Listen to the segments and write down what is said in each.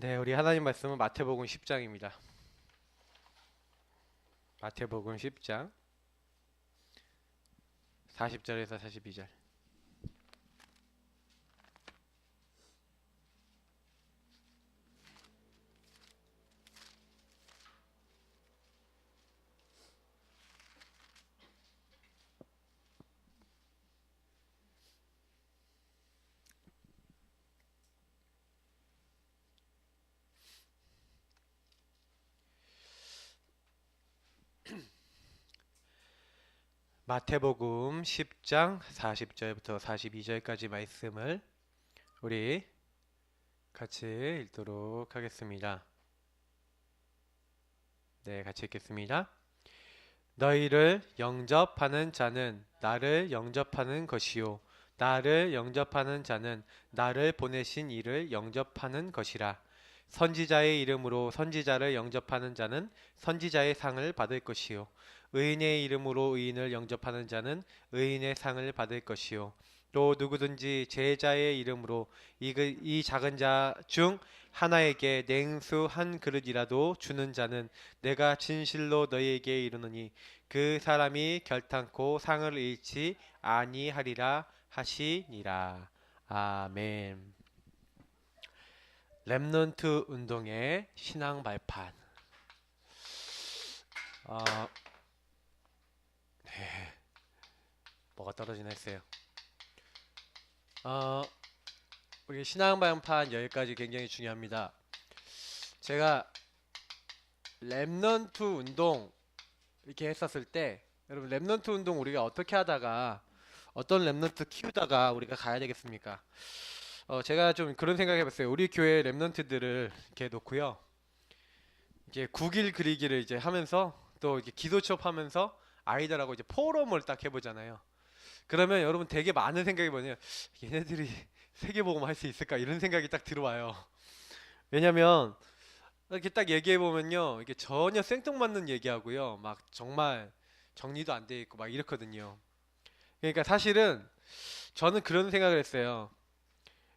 네, 우리 하나님 말씀은 마태복음 10장입니다. 마태복음 10장 40절에서 42절. 마태복음 10장 40절부터 42절까지 말씀을 우리 같이 읽도록 하겠습니다. 네, 같이 읽겠습니다. 너희를 영접하는 자는 나를 영접하는 것이요 나를 영접하는 자는 나를 보내신 이를 영접하는 것이라. 선지자의 이름으로 선지자를 영접하는 자는 선지자의 상을 받을 것이요 의인의 이름으로 의인을 영접하는 자는 의인의 상을 받을 것이요 또 누구든지 제자의 이름으로 이 작은 자 중 하나에게 냉수 한 그릇이라도 주는 자는 내가 진실로 너희에게 이르노니 그 사람이 결탄코 상을 잃지 아니하리라 하시니라. 아멘. 렘넌트 운동의 신앙 발판. 네, 뭐가 떨어지나 했어요. 우리 신앙 발판 여기까지 굉장히 중요합니다. 제가 렘넌트 운동 이렇게 했었을 때, 여러분 렘넌트 운동 우리가 어떻게 하다가 어떤 렘넌트 키우다가 우리가 가야 되겠습니까? 제가 좀 그런 생각 해봤어요. 우리 교회 렘넌트들을 이렇게 놓고요. 이제 국일 그리기를 이제 하면서 또 이렇게 기도 취업하면서 아이들하고 이제 포럼을 딱 해보잖아요. 그러면 여러분 되게 많은 생각이 뭐냐면 얘네들이 세계복음 할 수 있을까 이런 생각이 딱 들어와요. 왜냐면 이렇게 딱 얘기해 보면요, 이게 전혀 생뚱맞는 얘기하고요, 막 정말 정리도 안 돼 있고 막 이렇거든요. 그러니까 사실은 저는 그런 생각을 했어요.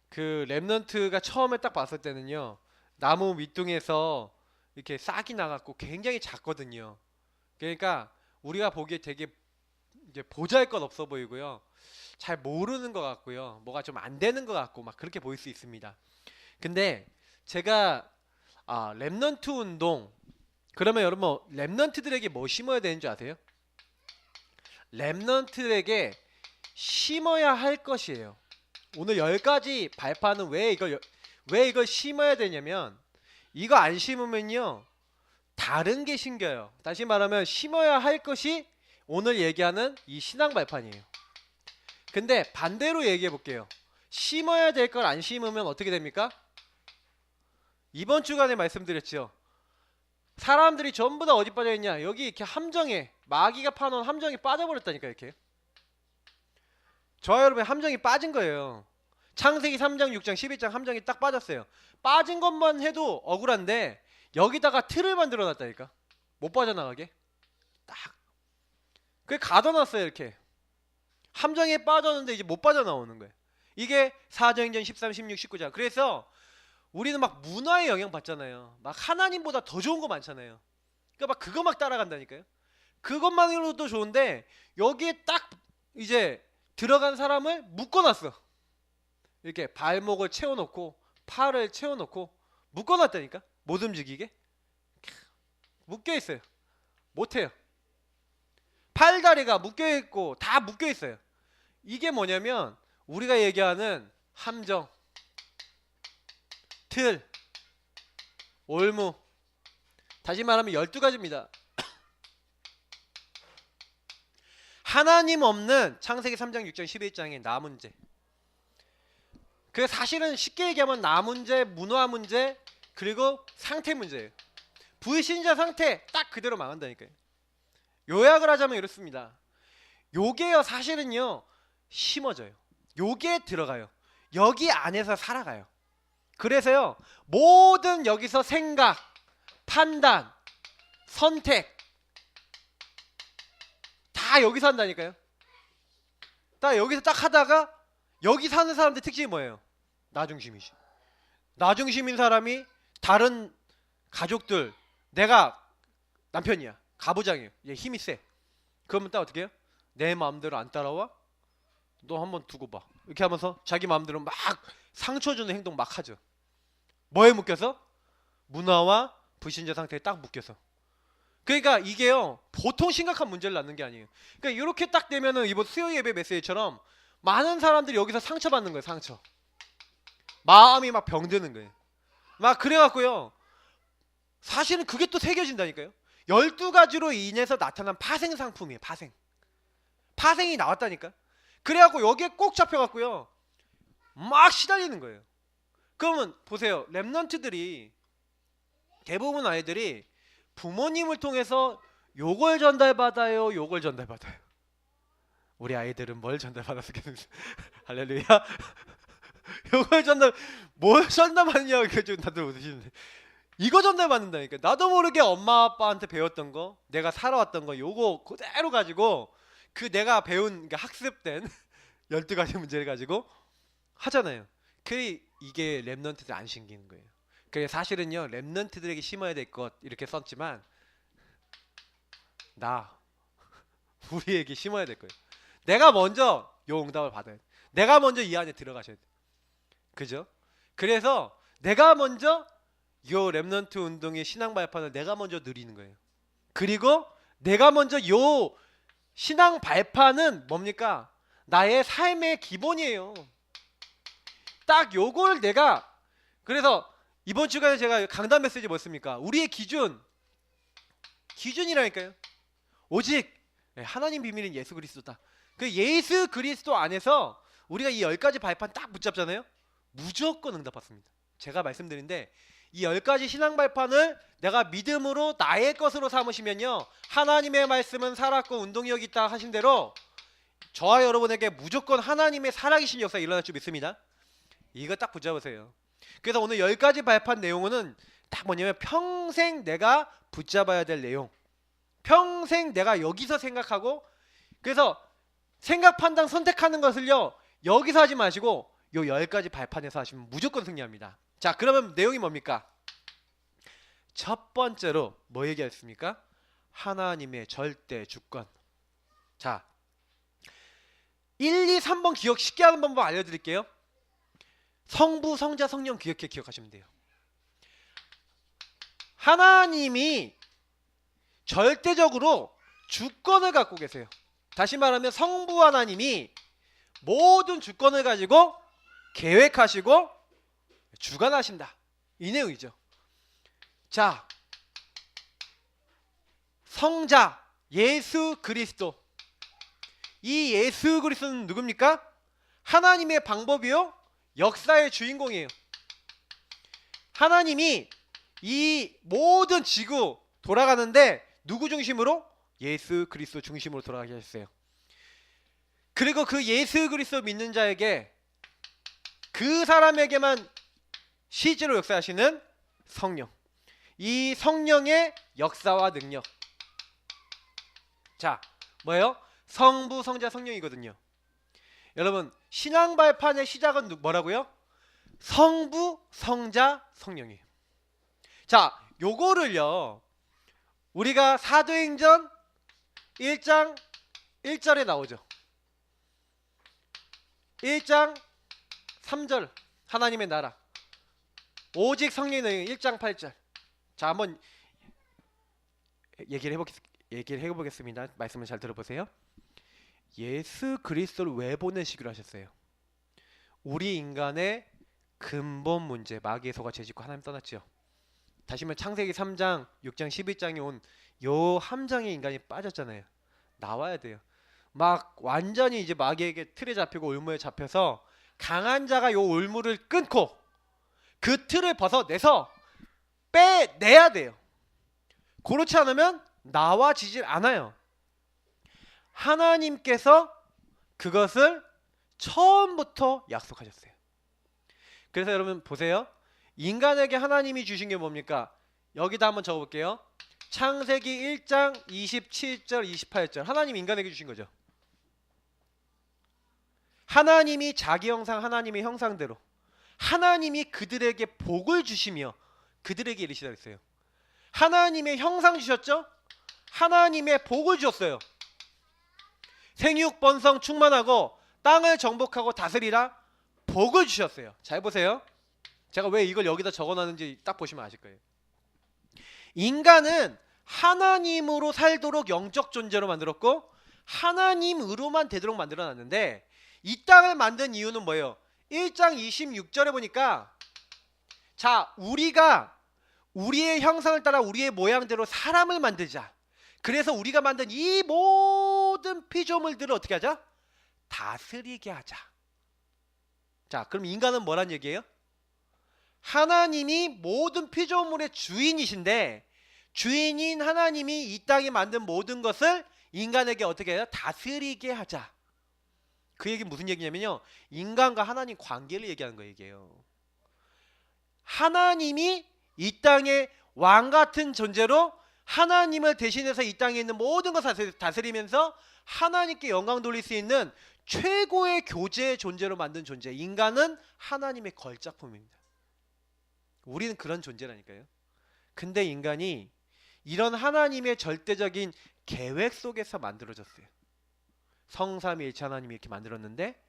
그 랩넌트가 처음에 딱 봤을 때는요, 나무 밑둥에서 이렇게 싹이 나갖고 굉장히 작거든요. 그러니까 우리가 보기에 되게 이제 보잘것없어 보이고요, 잘 모르는 것 같고요, 뭐가 좀 안 되는 것 같고 막 그렇게 보일 수 있습니다. 근데 제가 랩넌트 운동, 그러면 여러분 랩넌트들에게 뭐 심어야 되는 줄 아세요? 랩넌트에게 심어야 할 것이에요. 오늘 10가지 발판은 왜 이걸 심어야 되냐면, 이거 안 심으면요 다른 게 심겨요. 다시 말하면 심어야 할 것이 오늘 얘기하는 이 신앙 발판이에요. 근데 반대로 얘기해 볼게요. 심어야 될 걸 안 심으면 어떻게 됩니까? 이번 주간에 말씀드렸죠. 사람들이 전부 다 어디 빠져 있냐? 여기 이렇게 함정에, 마귀가 파놓은 함정에 빠져버렸다니까. 이렇게 저와 여러분의 함정이 빠진 거예요. 창세기 3장, 6장, 11장 함정이 딱 빠졌어요. 빠진 것만 해도 억울한데 여기다가 틀을 만들어 놨다니까. 못 빠져나가게 딱 그게 가둬놨어요. 이렇게 함정에 빠졌는데 이제 못 빠져나오는 거예요. 이게 사도행전 13, 16, 19장. 그래서 우리는 막 문화에 영향 받잖아요. 막 하나님보다 더 좋은 거 많잖아요. 그러니까 막 그거 막 따라간다니까요. 그것만으로도 좋은데 여기에 딱 이제 들어간 사람을 묶어놨어. 이렇게 발목을 채워놓고 팔을 채워놓고 묶어놨다니까. 못 움직이게 묶여있어요. 못해요. 팔다리가 묶여있고 다 묶여있어요. 이게 뭐냐면 우리가 얘기하는 함정, 틀, 올무, 다시 말하면 12가지입니다. 하나님 없는 창세기 3장, 6장, 11장의 나 문제. 그 사실은 쉽게 얘기하면 나 문제, 문화 문제, 그리고 상태 문제예요. 불신자 상태 딱 그대로 망한다니까요. 요약을 하자면 이렇습니다. 요게요 사실은요 심어져요. 요게 들어가요. 여기 안에서 살아가요. 그래서요 모든 여기서 생각, 판단, 선택 다 여기서 한다니까요. 딱 여기서 딱 하다가 여기 사는 사람들 특징이 뭐예요? 나 중심이지. 나 중심인 사람이 다른 가족들, 내가 남편이야, 가부장이에요, 얘 힘이 세. 그러면 딱 어떻게 해요? 내 마음대로 안 따라와? 너 한번 두고 봐. 이렇게 하면서 자기 마음대로 막 상처 주는 행동 막 하죠. 뭐에 묶여서? 문화와 불신자 상태에 딱 묶여서. 그러니까 이게요, 보통 심각한 문제를 낳는 게 아니에요. 그러니까 이렇게 딱 되면은 이번 수요 예배 메시지처럼 많은 사람들이 여기서 상처받는 거예요. 상처. 마음이 막 병드는 거예요. 막 그래갖고요, 사실은 그게 또 새겨진다니까요. 12가지로 인해서 나타난 파생 상품이에요. 파생이 나왔다니까. 그래갖고 여기에 꼭 잡혀갖고요, 막 시달리는 거예요. 그러면 보세요, 랩런트들이 대부분 아이들이 부모님을 통해서 요걸 전달받아요, 요걸 전달받아요. 우리 아이들은 뭘 전달받았겠는지. 할렐루야. 요걸 뭘 전달받느냐고 좀 다들 웃으시는데, 이거 전달받는다니까. 나도 모르게 엄마 아빠한테 배웠던 거, 내가 살아왔던 거, 요거 그대로 가지고 그 내가 배운, 그러니까 학습된 12가지 문제를 가지고 하잖아요. 이게 랩런트들 안 신기는 거예요. 그래, 사실은요, 랩런트들에게 심어야 될 것 이렇게 썼지만 우리에게 심어야 될 거예요. 내가 먼저 요 응답을 받아야 돼. 내가 먼저 이 안에 들어가셔야 돼. 그죠? 그래서 내가 먼저 요 랩런트 운동의 신앙 발판을 내가 먼저 누리는 거예요. 그리고 내가 먼저 요 신앙 발판은 뭡니까? 나의 삶의 기본이에요. 딱 요걸 내가, 그래서 이번 주간에 제가 강단 메시지 뭐였습니까? 우리의 기준이라니까요. 오직 하나님 비밀인 예수 그리스도다. 그 예수 그리스도 안에서 우리가 이 10가지 발판 딱 붙잡잖아요. 무조건 응답받습니다. 제가 말씀드린데, 이 10가지 신앙 발판을 내가 믿음으로 나의 것으로 삼으시면요, 하나님의 말씀은 살았고 운동력이 있다 하신 대로 저와 여러분에게 무조건 하나님의 살아계신 역사가 일어날 줄 믿습니다. 이거 딱 붙잡으세요. 그래서 오늘 10가지 발판 내용은 딱 뭐냐면, 평생 내가 붙잡아야 될 내용, 평생 내가 여기서 생각하고, 그래서 생각, 판단, 선택하는 것을요, 여기서 하지 마시고 요 10가지 발판에서 하시면 무조건 승리합니다. 자, 그러면 내용이 뭡니까? 첫 번째로 뭐 얘기했습니까? 하나님의 절대 주권. 자, 1, 2, 3번 기억 쉽게 하는 방법 알려드릴게요. 성부, 성자, 성령 기억하시면 돼요. 하나님이 절대적으로 주권을 갖고 계세요. 다시 말하면 성부 하나님이 모든 주권을 가지고 계획하시고 주관하신다, 이 내용이죠. 자, 성자 예수 그리스도. 이 예수 그리스도는 누굽니까? 하나님의 방법이요, 역사의 주인공이에요. 하나님이 이 모든 지구 돌아가는데 누구 중심으로? 예수 그리스도 중심으로 돌아가게 하셨어요. 그리고 그 예수 그리스도 믿는 자에게, 그 사람에게만 실제로 역사하시는 성령, 이 성령의 역사와 능력. 자, 뭐예요? 성부, 성자, 성령이거든요. 여러분, 신앙 발판의 시작은 뭐라고요? 성부, 성자, 성령이에요. 자, 요거를요, 우리가 사도행전 1장 1절에 나오죠. 1장 3절 하나님의 나라, 오직 성령의 1장 8절. 자, 한번 얘기를 해보겠습니다. 말씀을 잘 들어보세요. 예수 그리스도를 왜 보내시기로 하셨어요? 우리 인간의 근본 문제, 마귀의 소가 죄짓고 하나님 떠났죠. 다시 말해 창세기 3장, 6장, 11장에 온 요 함정에 인간이 빠졌잖아요. 나와야 돼요. 막 완전히 이제 마귀에게 틀에 잡히고 올무에 잡혀서 강한 자가 요 올무를 끊고 그 틀을 벗어내서 빼내야 돼요. 그렇지 않으면 나와지질 않아요. 하나님께서 그것을 처음부터 약속하셨어요. 그래서 여러분 보세요. 인간에게 하나님이 주신 게 뭡니까? 여기다 한번 적어볼게요. 창세기 1장 27절 28절 하나님 인간에게 주신 거죠. 하나님이 자기 형상, 하나님의 형상대로 하나님이 그들에게 복을 주시며 그들에게 이르시다 그랬어요. 하나님의 형상 주셨죠? 하나님의 복을 주었어요. 생육 번성 충만하고 땅을 정복하고 다스리라 복을 주셨어요. 잘 보세요. 제가 왜 이걸 여기다 적어놨는지 딱 보시면 아실 거예요. 인간은 하나님으로 살도록 영적 존재로 만들었고 하나님으로만 되도록 만들어놨는데 이 땅을 만든 이유는 뭐예요? 1장 26절에 보니까 자, 우리가 우리의 형상을 따라 우리의 모양대로 사람을 만들자. 그래서 우리가 만든 이 모든 피조물들을 어떻게 하자? 다스리게 하자. 자, 그럼 인간은 뭐란 얘기예요? 하나님이 모든 피조물의 주인이신데 주인인 하나님이 이 땅에 만든 모든 것을 인간에게 어떻게 해요? 다스리게 하자. 그 얘기는 무슨 얘기냐면요, 인간과 하나님 관계를 얘기하는 거 얘기예요. 하나님이 이 땅의 왕 같은 존재로 하나님을 대신해서 이 땅에 있는 모든 것을 다스리면서 하나님께 영광 돌릴 수 있는 최고의 교제의 존재로 만든 존재. 인간은 하나님의 걸작품입니다. 우리는 그런 존재라니까요. 근데 인간이 이런 하나님의 절대적인 계획 속에서 만들어졌어요. 성삼위일체 하나님이 이렇게 만들었는데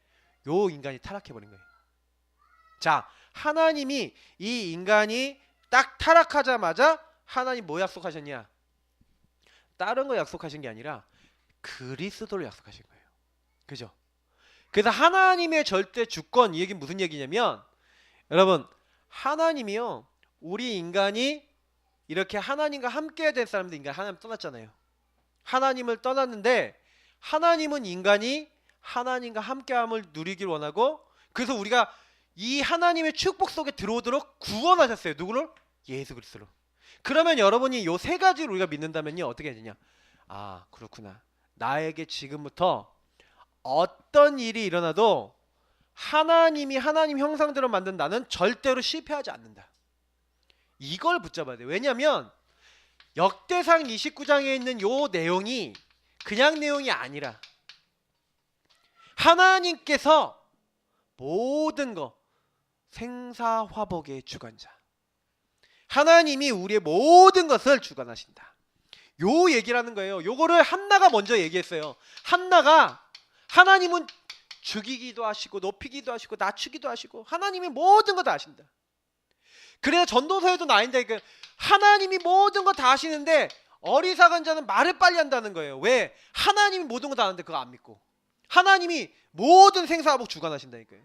요 인간이 타락해버린 거예요. 자, 하나님이 이 인간이 딱 타락하자마자 하나님 뭐 약속하셨냐? 다른 거 약속하신 게 아니라 그리스도를 약속하신 거예요. 그죠? 그래서 하나님의 절대 주권, 이 얘기는 무슨 얘기냐면 여러분, 하나님이요, 우리 인간이 이렇게 하나님과 함께 된 사람들, 인간 하나님 떠났잖아요. 하나님을 떠났는데 하나님은 인간이 하나님과 함께함을 누리길 원하고 그래서 우리가 이 하나님의 축복 속에 들어오도록 구원하셨어요. 누구를? 예수 그리스도로. 그러면 여러분이 요 세 가지를 우리가 믿는다면요 어떻게 해야 되냐? 아, 그렇구나. 나에게 지금부터 어떤 일이 일어나도 하나님이 하나님 형상대로 만든 나는 절대로 실패하지 않는다. 이걸 붙잡아야 돼요. 왜냐하면 역대상 29장에 있는 요 내용이 그냥 내용이 아니라 하나님께서 모든 거 생사화복의 주관자, 하나님이 우리의 모든 것을 주관하신다. 요 얘기라는 거예요. 요거를 한나가 먼저 얘기했어요. 한나가 하나님은 죽이기도 하시고 높이기도 하시고 낮추기도 하시고 하나님이 모든 거 다 하신다. 그래서 전도서에도 나인데 하나님이 모든 거 다 하시는데 어리석은 자는 말을 빨리 한다는 거예요. 왜? 하나님이 모든 거 다 하는데 그거 안 믿고 하나님이 모든 생사화복 주관하신다니까요.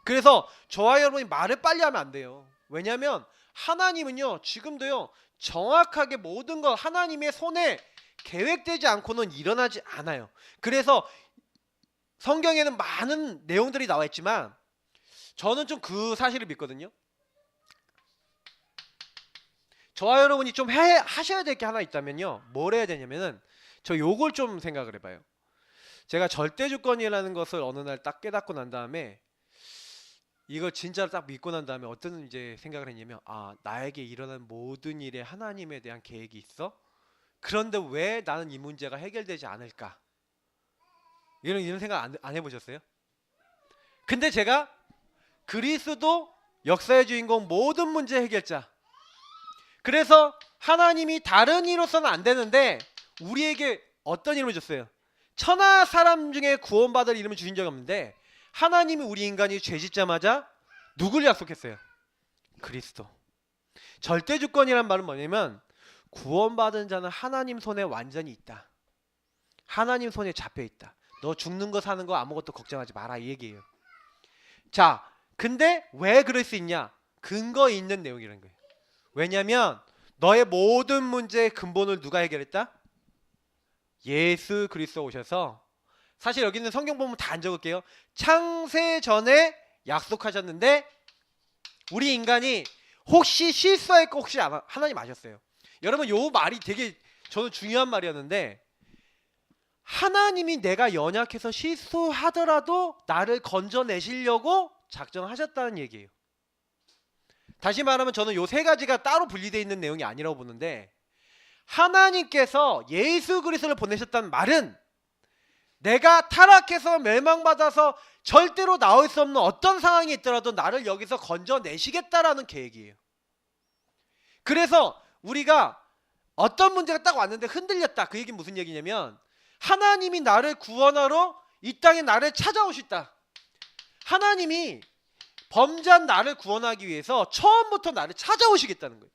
그래서 저와 여러분이 말을 빨리 하면 안 돼요. 왜냐하면 하나님은요 지금도요 정확하게 모든 것 하나님의 손에 계획되지 않고는 일어나지 않아요. 그래서 성경에는 많은 내용들이 나와 있지만 저는 좀 그 사실을 믿거든요. 저와 여러분이 좀 하셔야 될 게 하나 있다면요 뭘 해야 되냐면은 저 요걸 좀 생각을 해봐요. 제가 절대주권이라는 것을 어느 날 딱 깨닫고 난 다음에 이걸 진짜로 딱 믿고 난 다음에 어떤 이제 생각을 했냐면 아, 나에게 일어난 모든 일에 하나님에 대한 계획이 있어? 그런데 왜 나는 이 문제가 해결되지 않을까? 이런 생각 안 해보셨어요? 근데 제가 그리스도 역사의 주인공 모든 문제 해결자, 그래서 하나님이 다른 이로서는 안 되는데 우리에게 어떤 이름을 줬어요? 천하 사람 중에 구원받을 이름을 주신 적이 없는데 하나님이 우리 인간이 죄짓자마자 누구를 약속했어요? 그리스도. 절대주권이란 말은 뭐냐면 구원받은 자는 하나님 손에 완전히 있다. 하나님 손에 잡혀있다. 너 죽는 거 사는 거 아무것도 걱정하지 마라 이 얘기예요. 자, 근데 왜 그럴 수 있냐? 근거 있는 내용이라는 거예요. 왜냐면 너의 모든 문제의 근본을 누가 해결했다? 예수 그리스도 오셔서, 사실 여기 있는 성경 보면 다 안 적을게요. 창세 전에 약속하셨는데 우리 인간이 혹시 실수할까 혹시 하나님 아셨어요. 여러분 요 말이 되게 저는 중요한 말이었는데 하나님이 내가 연약해서 실수하더라도 나를 건져내시려고 작정하셨다는 얘기예요. 다시 말하면 저는 요 세 가지가 따로 분리되어 있는 내용이 아니라고 보는데 하나님께서 예수 그리스도를 보내셨다는 말은 내가 타락해서 멸망받아서 절대로 나올 수 없는 어떤 상황이 있더라도 나를 여기서 건져내시겠다라는 계획이에요. 그래서 우리가 어떤 문제가 딱 왔는데 흔들렸다. 그 얘기는 무슨 얘기냐면 하나님이 나를 구원하러 이 땅에 나를 찾아오셨다. 하나님이 범죄한 나를 구원하기 위해서 처음부터 나를 찾아오시겠다는 거예요.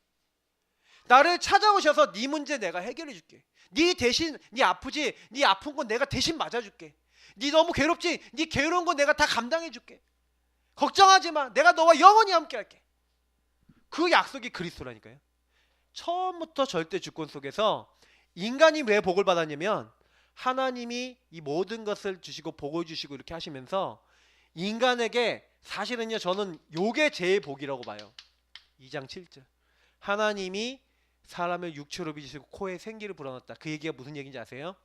나를 찾아오셔서 네 문제 내가 해결해 줄게. 네 대신 네 아프지? 네 아픈 건 내가 대신 맞아줄게. 네 너무 괴롭지? 네 괴로운 건 내가 다 감당해 줄게. 걱정하지 마. 내가 너와 영원히 함께 할게. 그 약속이 그리스도라니까요. 처음부터 절대 주권 속에서 인간이 왜 복을 받았냐면 하나님이 이 모든 것을 주시고 복을 주시고 이렇게 하시면서 인간에게 사실은요 저는 요게 제일 복이라고 봐요. 2장 7절 하나님이 사람을 육체로 빚으시고 코에 생기를 불어넣었다. 그 얘기가 무슨 얘기인지 아세요?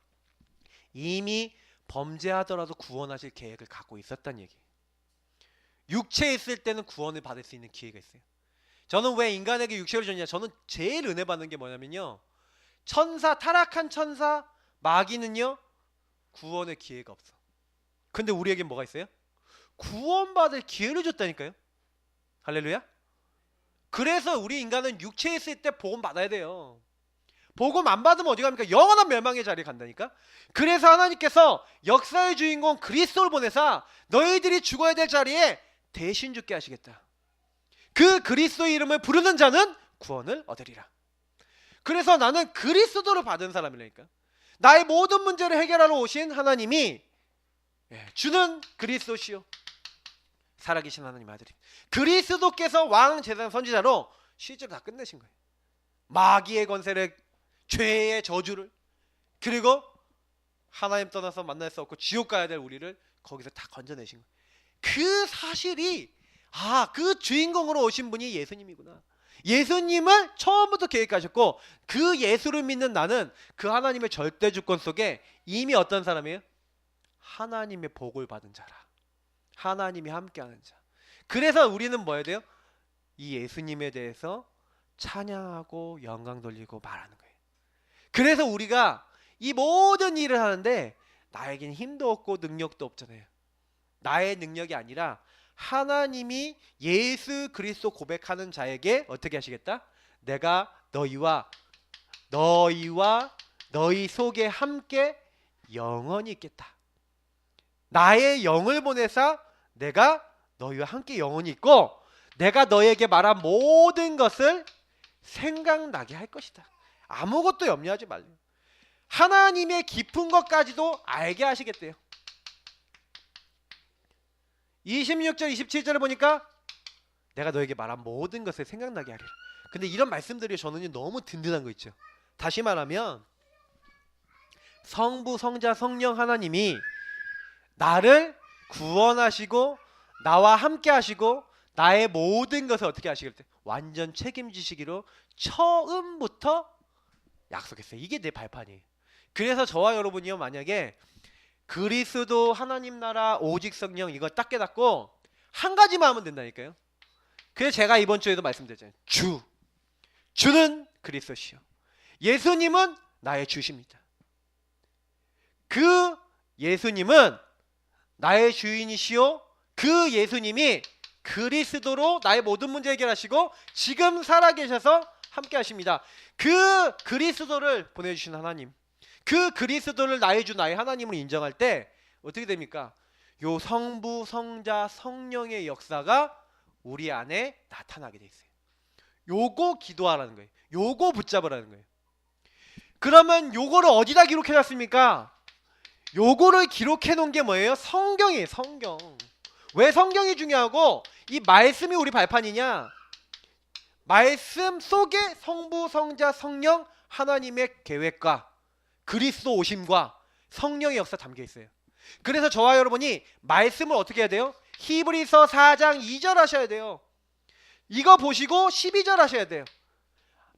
이미 범죄하더라도 구원하실 계획을 갖고 있었다는 얘기예요. 육체에 있을 때는 구원을 받을 수 있는 기회가 있어요. 저는 왜 인간에게 육체를 줬냐? 저는 제일 은혜 받는 게 뭐냐면요 천사, 타락한 천사 마귀는요 구원의 기회가 없어. 근데 우리에겐 뭐가 있어요? 구원받을 기회를 줬다니까요. 할렐루야. 그래서 우리 인간은 육체에 있을 때 복음 받아야 돼요. 복음 안 받으면 어디 갑니까? 영원한 멸망의 자리에 간다니까. 그래서 하나님께서 역사의 주인공 그리스도를 보내사 너희들이 죽어야 될 자리에 대신 죽게 하시겠다. 그 그리스도의 이름을 부르는 자는 구원을 얻으리라. 그래서 나는 그리스도를 받은 사람이라니까. 나의 모든 문제를 해결하러 오신 하나님이 주는 그리스도시요 살아계신 하나님 아들이 그리스도께서 왕 제사장 선지자로 실제로 다 끝내신 거예요. 마귀의 권세를 죄의 저주를 그리고 하나님 떠나서 만날 수 없고 지옥 가야 될 우리를 거기서 다 건져내신 거예요. 그 사실이 그 주인공으로 오신 분이 예수님이구나. 예수님을 처음부터 계획하셨고 그 예수를 믿는 나는 그 하나님의 절대 주권 속에 이미 어떤 사람이에요? 하나님의 복을 받은 자라. 하나님이 함께하는 자. 그래서 우리는 뭐 해야 돼요? 이 예수님에 대해서 찬양하고 영광 돌리고 말하는 거예요. 그래서 우리가 이 모든 일을 하는데 나에겐 힘도 없고 능력도 없잖아요. 나의 능력이 아니라 하나님이 예수 그리스도 고백하는 자에게 어떻게 하시겠다? 내가 너희와 너희 속에 함께 영원히 있겠다. 나의 영을 보내사 내가 너희와 함께 영원히 있고 내가 너에게 말한 모든 것을 생각나게 할 것이다. 아무것도 염려하지 말래요. 하나님의 깊은 것까지도 알게 하시겠대요. 26절 27절을 보니까 내가 너에게 말한 모든 것을 생각나게 하리라. 근데 이런 말씀들이 저는 너무 든든한 거 있죠. 다시 말하면 성부 성자 성령 하나님이 나를 구원하시고 나와 함께 하시고 나의 모든 것을 어떻게 하시겠대? 완전 책임지시기로 처음부터 약속했어요. 이게 내 발판이에요. 그래서 저와 여러분이요 만약에 그리스도 하나님 나라 오직 성령 이거 딱 깨닫고 한 가지만 하면 된다니까요. 그래서 제가 이번 주에도 말씀드렸잖아요. 주는 그리스도시요 예수님은 나의 주십니다. 그 예수님은 나의 주인이시요 그 예수님이 그리스도로 나의 모든 문제 해결하시고 지금 살아계셔서 함께 하십니다. 그 그리스도를 보내주신 하나님, 그 그리스도를 나의 주 나의 하나님을 인정할 때 어떻게 됩니까? 요 성부 성자 성령의 역사가 우리 안에 나타나게 돼 있어요. 요거 기도하라는 거예요. 요거 붙잡으라는 거예요. 그러면 요거를 어디다 기록해 놨습니까? 요거를 기록해 놓은 게 뭐예요? 성경이에요. 성경. 왜 성경이 중요하고 이 말씀이 우리 발판이냐? 말씀 속에 성부 성자 성령 하나님의 계획과 그리스도 오심과 성령의 역사 담겨 있어요. 그래서 저와 여러분이 말씀을 어떻게 해야 돼요? 히브리서 4장 2절 하셔야 돼요. 이거 보시고 12절 하셔야 돼요.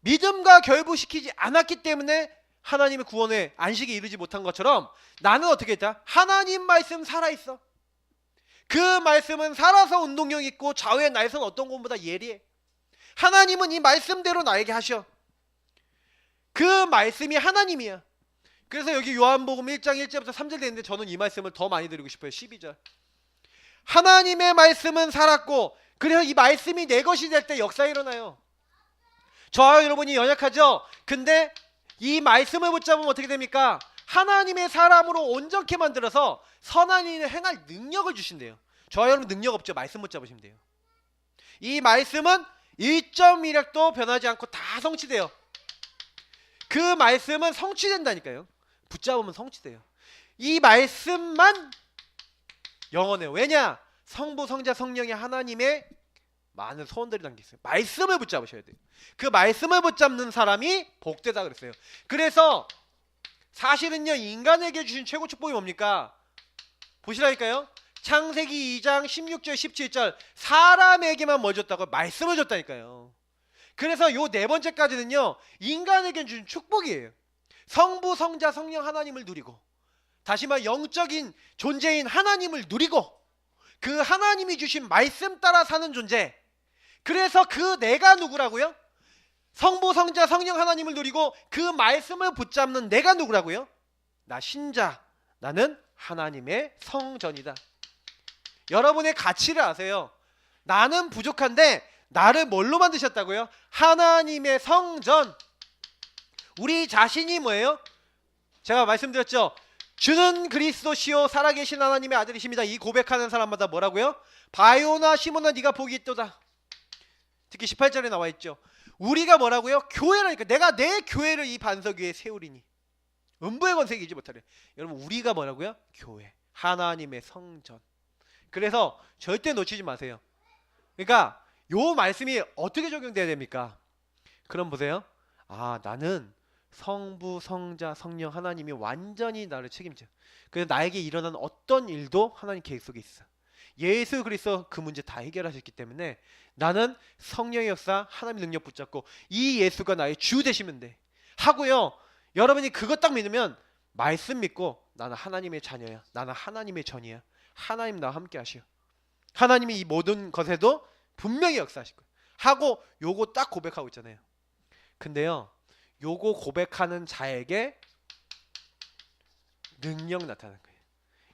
믿음과 결부시키지 않았기 때문에 하나님의 구원에 안식에 이르지 못한 것처럼 나는 어떻게 했다? 하나님 말씀 살아있어. 그 말씀은 살아서 운동력 있고 좌우의 날선 어떤 것보다 예리해. 하나님은 이 말씀대로 나에게 하셔. 그 말씀이 하나님이야. 그래서 여기 요한복음 1장 1절부터 3절 되는데 저는 이 말씀을 더 많이 드리고 싶어요. 12절. 하나님의 말씀은 살았고 그래서 이 말씀이 내 것이 될 때 역사가 일어나요. 저와 여러분이 연약하죠? 근데 이 말씀을 붙잡으면 어떻게 됩니까? 하나님의 사람으로 온전케 만들어서 선한 일을 행할 능력을 주신대요. 저와 여러분 능력 없죠? 말씀 붙잡으시면 돼요. 이 말씀은 1.1핵도 변하지 않고 다 성취돼요. 그 말씀은 성취된다니까요. 붙잡으면 성취돼요. 이 말씀만 영원해요. 왜냐? 성부, 성자, 성령의 하나님의 많은 소원들이 담겨있어요. 말씀을 붙잡으셔야 돼요. 그 말씀을 붙잡는 사람이 복되다 그랬어요. 그래서 사실은요, 인간에게 주신 최고 축복이 뭡니까? 보시라니까요. 창세기 2장 16절 17절 사람에게만 뭐 줬다고? 말씀을 줬다니까요. 그래서 요 네 번째까지는요, 인간에게 주신 축복이에요. 성부, 성자, 성령 하나님을 누리고, 다시 말 영적인 존재인 하나님을 누리고, 그 하나님이 주신 말씀 따라 사는 존재. 그래서 그 내가 누구라고요? 성부, 성자, 성령 하나님을 누리고 그 말씀을 붙잡는 내가 누구라고요? 나 신자, 나는 하나님의 성전이다. 여러분의 가치를 아세요. 나는 부족한데 나를 뭘로 만드셨다고요? 하나님의 성전. 우리 자신이 뭐예요? 제가 말씀드렸죠. 주는 그리스도시요 살아계신 하나님의 아들이십니다. 이 고백하는 사람마다 뭐라고요? 바요나 시몬아 네가 복이 있도다. 특히 18절에 나와 있죠. 우리가 뭐라고요? 교회라니까. 내가 내 교회를 이 반석 위에 세우리니 음부의 권세가 이기지 못하리. 여러분 우리가 뭐라고요? 교회, 하나님의 성전. 그래서 절대 놓치지 마세요. 그러니까 요 말씀이 어떻게 적용돼야 됩니까? 그럼 보세요. 아, 나는 성부, 성자, 성령 하나님이 완전히 나를 책임져. 그래서 나에게 일어난 어떤 일도 하나님 계획 속에 있어. 예수 그리스도 그 문제 다 해결하셨기 때문에 나는 성령의 역사, 하나님의 능력 붙잡고 이 예수가 나의 주 되시면 돼 하고요. 여러분이 그것 딱 믿으면 말씀 믿고 나는 하나님의 자녀야, 나는 하나님의 전이야, 하나님 나와 함께 하시오, 하나님이 이 모든 것에도 분명히 역사하실 거예요 하고 요거 딱 고백하고 있잖아요. 근데요, 요거 고백하는 자에게 능력 나타나는 거예요.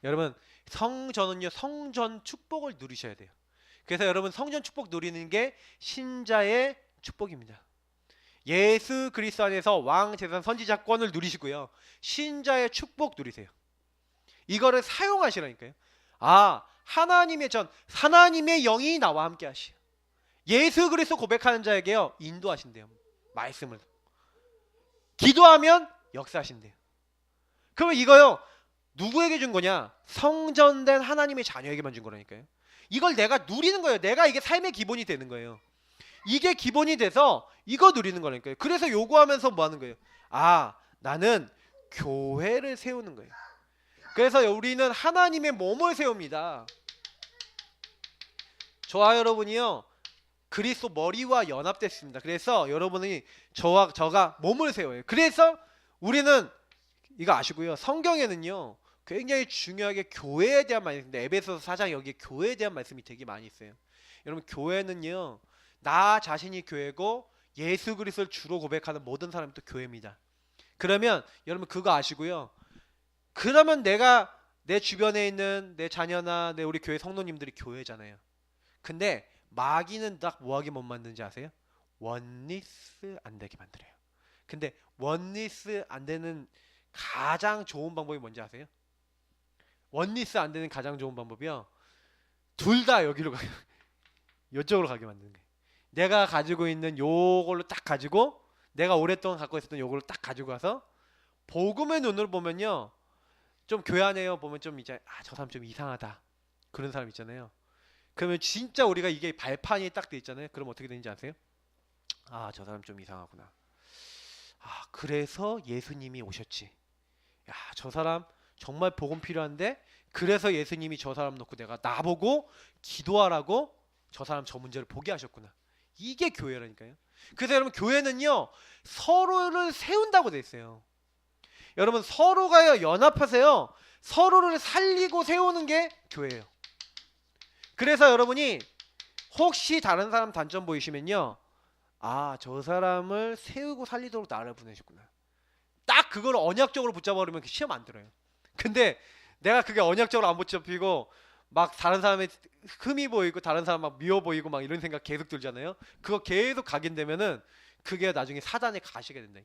여러분 성전은요, 성전 축복을 누리셔야 돼요. 그래서 여러분 성전 축복 누리는 게 신자의 축복입니다. 예수 그리스도 안에서 왕, 제사장, 선지자권을 누리시고요, 신자의 축복 누리세요. 이거를 사용하시라니까요. 아, 하나님의 전, 하나님의 영이 나와 함께 하시오. 예수 그리스도 고백하는 자에게요 인도하신대요. 말씀을 기도하면 역사하신대요. 그러면 이거요 누구에게 준 거냐? 성전된 하나님의 자녀에게만 준 거라니까요. 이걸 내가 누리는 거예요. 내가 이게 삶의 기본이 되는 거예요. 이게 기본이 돼서 이거 누리는 거라니까요. 그래서 요구하면서 뭐 하는 거예요? 아, 나는 교회를 세우는 거예요. 그래서 우리는 하나님의 몸을 세웁니다. 저와 여러분이요 그리스도 머리와 연합됐습니다. 그래서 여러분이 저가 몸을 세워요. 그래서 우리는 이거 아시고요, 성경에는요 굉장히 중요하게 교회에 대한 말씀이 있는데 에베소서 4장 여기에 교회에 대한 말씀이 되게 많이 있어요. 여러분 교회는요 나 자신이 교회고 예수 그리스도를 주로 고백하는 모든 사람이 또 교회입니다. 그러면 여러분 그거 아시고요, 그러면 내가 내 주변에 있는 내 자녀나 내 우리 교회 성도님들이 교회잖아요. 근데 마귀는 딱 뭐하게 못 만드는지 아세요? 원리스 안 되게 만들어요. 근데 원리스 안 되는 가장 좋은 방법이 뭔지 아세요? 원리스 안 되는 가장 좋은 방법이요, 둘 다 여기로 가게, 이쪽으로 가게 만드는 거예요. 내가 가지고 있는 요걸로 딱 가지고, 내가 오랫동안 갖고 있었던 요걸로 딱 가지고 가서 복음의 눈으로 보면요, 좀 교회 안에요 보면 좀 이제 아, 저 사람 좀 이상하다 그런 사람 있잖아요. 그러면 진짜 우리가 이게 발판이 딱 돼 있잖아요. 그럼 어떻게 되는지 아세요? 아, 저 사람 좀 이상하구나. 아, 그래서 예수님이 오셨지. 야, 저 사람 정말 복음 필요한데 그래서 예수님이 저 사람 놓고 내가 나보고 기도하라고 저 사람 저 문제를 보게 하셨구나. 이게 교회라니까요. 그래서 여러분 교회는요 서로를 세운다고 돼 있어요. 여러분 서로가 연합하세요. 서로를 살리고 세우는 게 교회예요. 그래서 여러분이 혹시 다른 사람 단점 보이시면요, 아, 저 사람을 세우고 살리도록 나를 보내셨구나. 딱 그걸 언약적으로 붙잡아버리면 시험 안 들어요. 근데 내가 그게 언약적으로 안 붙잡히고 막 다른 사람의 흠이 보이고 다른 사람 막 미워 보이고 막 이런 생각 계속 들잖아요. 그거 계속 각인되면은 그게 나중에 사단에 가시게 된다.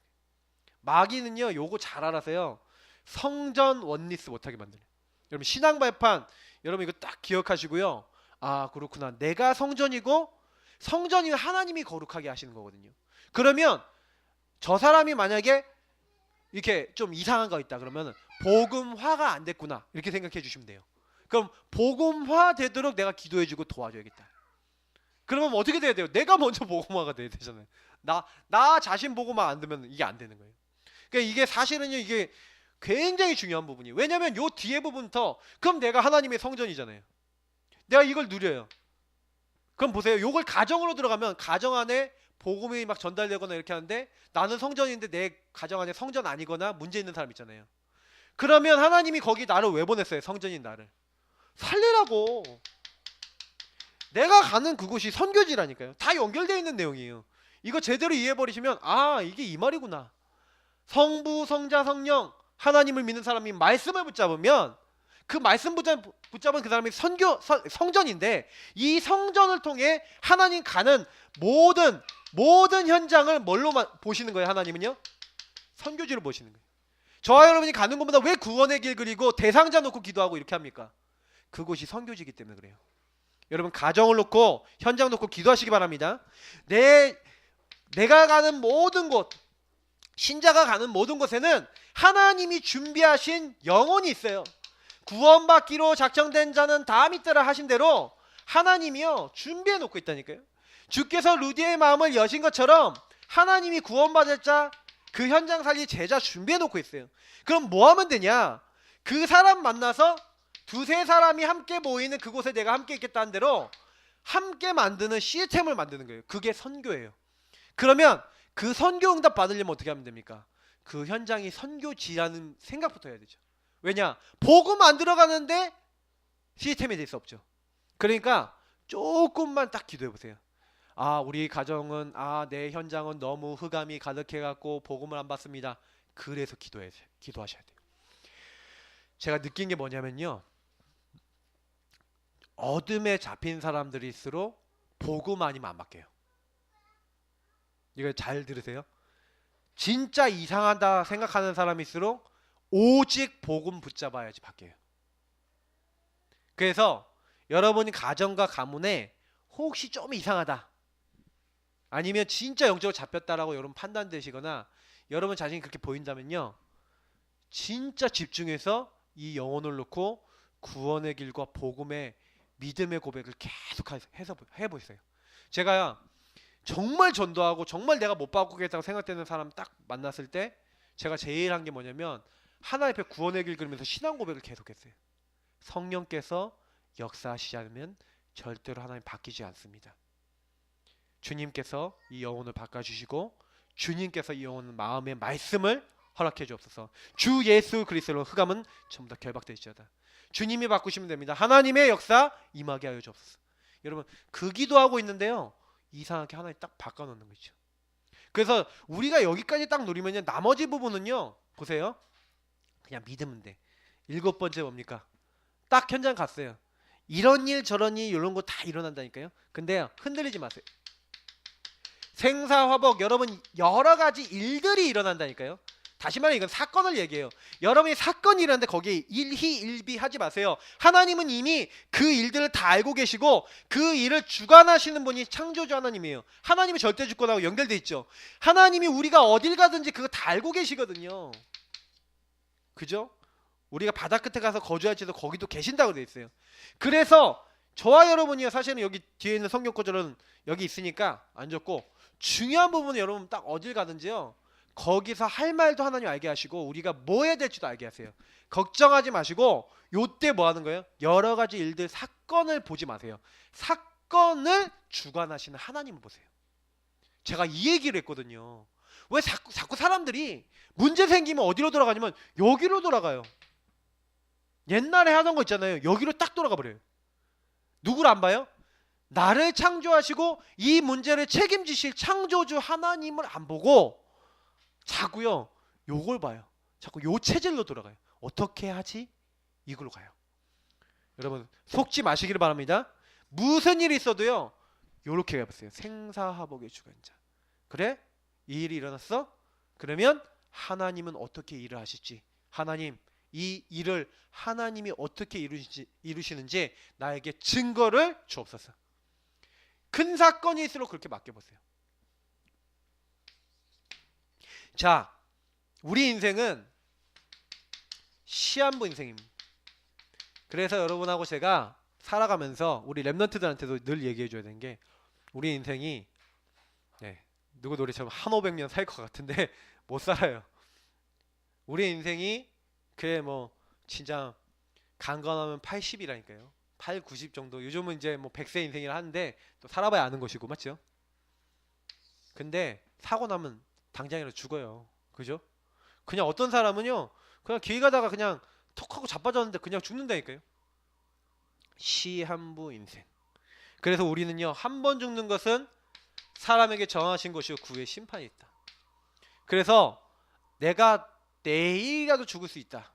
마귀는요 요거 잘 알아서요 성전 원리스 못하게 만드는. 여러분 신앙 발판 여러분 이거 딱 기억하시고요. 아 그렇구나. 내가 성전이고 성전이 하나님이 거룩하게 하시는 거거든요. 그러면 저 사람이 만약에 이렇게 좀 이상한 거 있다 그러면 복음화가 안 됐구나 이렇게 생각해 주시면 돼요. 그럼 복음화 되도록 내가 기도해주고 도와줘야겠다. 그러면 어떻게 돼야 돼요? 내가 먼저 복음화가 돼야 되잖아요. 나 자신 복음화 안 되면 이게 안 되는 거예요. 그러니까 이게 사실은요 이게 굉장히 중요한 부분이에요. 왜냐면 요 뒤에 부분부터 그럼 내가 하나님의 성전이잖아요. 내가 이걸 누려요. 그럼 보세요. 요걸 가정으로 들어가면 가정 안에 복음이 막 전달되거나 이렇게 하는데 나는 성전인데 내 가정 안에 성전 아니거나 문제 있는 사람 있잖아요. 그러면 하나님이 거기 나를 왜 보냈어요? 성전인 나를 살리라고. 내가 가는 그곳이 선교지라니까요. 다 연결되어 있는 내용이에요. 이거 제대로 이해해버리시면 아 이게 이 말이구나. 성부 성자 성령 하나님을 믿는 사람이 말씀을 붙잡으면 그 말씀 붙잡은 그 사람이 성전인데 이 성전을 통해 하나님 가는 모든 현장을 뭘로 보시는 거예요? 하나님은요? 선교지로 보시는 거예요. 저와 여러분이 가는 곳마다 왜 구원의 길 그리고 대상자 놓고 기도하고 이렇게 합니까? 그곳이 선교지이기 때문에 그래요. 여러분 가정을 놓고 현장 놓고 기도하시기 바랍니다. 내가 가는 모든 곳 신자가 가는 모든 곳에는 하나님이 준비하신 영혼이 있어요. 구원받기로 작정된 자는 다 믿더라 하신 대로 하나님이요 준비해 놓고 있다니까요. 주께서 루디의 마음을 여신 것처럼 하나님이 구원받을 자 그 현장 살릴 제자 준비해 놓고 있어요. 그럼 뭐 하면 되냐? 그 사람 만나서 두세 사람이 함께 모이는 그곳에 내가 함께 있겠다는 대로 함께 만드는 시스템을 만드는 거예요. 그게 선교예요. 그러면 그 선교 응답 받으려면 어떻게 하면 됩니까? 그 현장이 선교지라는 생각부터 해야 되죠. 왜냐? 복음 안 들어가는데 시스템이 될 수 없죠. 그러니까 조금만 딱 기도해 보세요. 아 우리 가정은 내 현장은 너무 흑암이 가득해갖고 복음을 안 받습니다. 그래서 기도하셔야 돼요. 제가 느낀 게 뭐냐면요. 어둠에 잡힌 사람들일수록 복음 아니면 안 바뀌어요. 이거 잘 들으세요. 진짜 이상하다 생각하는 사람일수록 오직 복음 붙잡아야지 바뀌어요. 그래서 여러분이 가정과 가문에 혹시 좀 이상하다 아니면 진짜 영적으로 잡혔다라고 여러분 판단되시거나 여러분 자신이 그렇게 보인다면요 진짜 집중해서 이 영혼을 놓고 구원의 길과 복음의 믿음의 고백을 계속 해보세요. 제가 정말 전도하고 정말 내가 못 바꾸겠다고 생각되는 사람 딱 만났을 때 제가 제일 한 게 뭐냐면 하나님 앞에 구원의 길 그리면서 신앙 고백을 계속했어요. 성령께서 역사하시지 않으면 절대로 하나님 바뀌지 않습니다. 주님께서 이 영혼을 바꿔주시고 주님께서 이 영혼 마음의 말씀을 허락해 주옵소서. 주 예수 그리스도로 흑암은 전부 다 결박되시다. 주님이 바꾸시면 됩니다. 하나님의 역사 임하게 하여 주옵소서. 여러분 그 기도하고 있는데요 이상하게 하나님 딱 바꿔놓는 거죠. 그래서 우리가 여기까지 딱 누리면요 나머지 부분은요 보세요 그냥 믿으면 돼. 7번째 뭡니까? 딱 현장 갔어요. 이런 일 저런 일 이런 거 다 일어난다니까요. 근데 흔들리지 마세요. 생사화복 여러분 여러 가지 일들이 일어난다니까요. 다시 말해 이건 사건을 얘기해요. 여러분이 사건이 일어나는데 거기에 일희일비 하지 마세요. 하나님은 이미 그 일들을 다 알고 계시고 그 일을 주관하시는 분이 창조주 하나님이에요. 하나님이 절대주권하고 연결돼 있죠. 하나님이 우리가 어딜 가든지 그거 다 알고 계시거든요. 그죠? 우리가 바다 끝에 가서 거주할지도 거기도 계신다고 돼 있어요. 그래서 저와 여러분이요 사실은 여기 뒤에 있는 성경 구절은 여기 있으니까 안 좋고 중요한 부분은 여러분 딱 어딜 가든지요 거기서 할 말도 하나님 알게 하시고 우리가 뭐 해야 될지도 알게 하세요. 걱정하지 마시고 요때 뭐 하는 거예요? 여러 가지 일들 사건을 보지 마세요. 사건을 주관하시는 하나님을 보세요. 제가 이 얘기를 했거든요. 왜 자꾸 사람들이 문제 생기면 어디로 돌아가냐면 여기로 돌아가요. 옛날에 하던 거 있잖아요. 여기로 딱 돌아가 버려요. 누구를 안 봐요? 나를 창조하시고 이 문제를 책임지실 창조주 하나님을 안 보고 자꾸요 요걸 봐요. 자꾸 요 체질로 돌아가요. 어떻게 하지? 이걸로 가요. 여러분 속지 마시기를 바랍니다. 무슨 일이 있어도요 요렇게 해보세요. 생사화복의 주관자. 그래? 이 일이 일어났어? 그러면 하나님은 어떻게 일을 하실지, 하나님 이 일을 하나님이 어떻게 이루시는지 나에게 증거를 주옵소서. 큰 사건일수록 그렇게 맡겨보세요. 자, 우리 인생은 시한부 인생입니다. 그래서 여러분하고 제가 살아가면서 우리 랩런트들한테도 늘 얘기해줘야 되는 게, 우리 인생이 누구 노래처럼 한 500년 살 것 같은데 못 살아요. 우리 인생이 그래 뭐 진짜 강건하면 80이라니까요. 8, 90 정도. 요즘은 이제 뭐 100세 인생이라 하는데 또 살아봐야 아는 것이고, 맞죠? 근데 사고 나면 당장이라도 죽어요. 그죠? 그냥 어떤 사람은요, 그냥 길 가다가 그냥 톡 하고 자빠졌는데 그냥 죽는다니까요. 시한부 인생. 그래서 우리는요, 한 번 죽는 것은 사람에게 정하신 것이요 구의 심판이 있다. 그래서 내가 내일이라도 죽을 수 있다.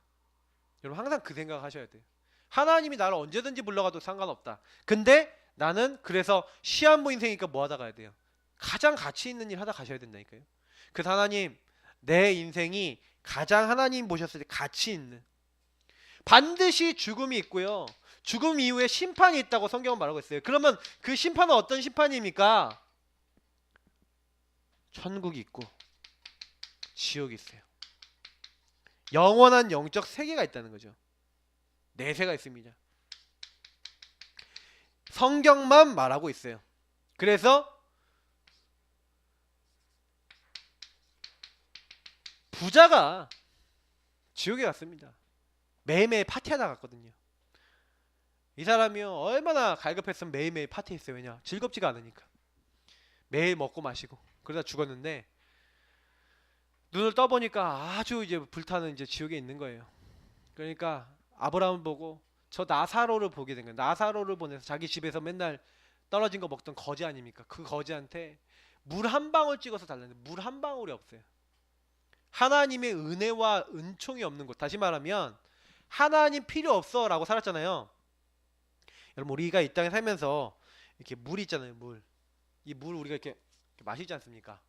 여러분 항상 그 생각 하셔야 돼요. 하나님이 나를 언제든지 불러가도 상관없다. 근데 나는 그래서 시한부 인생이니까 뭐 하다 가야 돼요? 가장 가치 있는 일 하다 가셔야 된다니까요. 그래서 하나님, 내 인생이 가장 하나님 보셨을 때 가치 있는, 반드시 죽음이 있고요, 죽음 이후에 심판이 있다고 성경은 말하고 있어요. 그러면 그 심판은 어떤 심판입니까? 천국이 있고 지옥이 있어요. 영원한 영적 세계가 있다는 거죠. 내세가 있습니다. 성경만 말하고 있어요. 그래서 부자가 지옥에 갔습니다. 매일매일 파티하다 갔거든요. 이 사람이요, 얼마나 갈급했으면 매일매일 파티했어요. 왜냐? 즐겁지가 않으니까. 매일 먹고 마시고 그러다 죽었는데, 눈을 떠보니까 아주 이제 불타는 이제 지옥에 있는 거예요. 그러니까 아브라함을 보고 저 나사로를 보게 된 거예요. 나사로를 보내서 자기 집에서 맨날 떨어진 거 먹던 거지 아닙니까? 그 거지한테 물 한 방울 찍어서 달라는데 물 한 방울이 없어요. 하나님의 은혜와 은총이 없는 곳. 다시 말하면 하나님 필요 없어 라고 살았잖아요. 여러분, 우리가 이 땅에 살면서 이렇게 물 있잖아요. 이 물 우리가 이렇게 마시지 않습니까?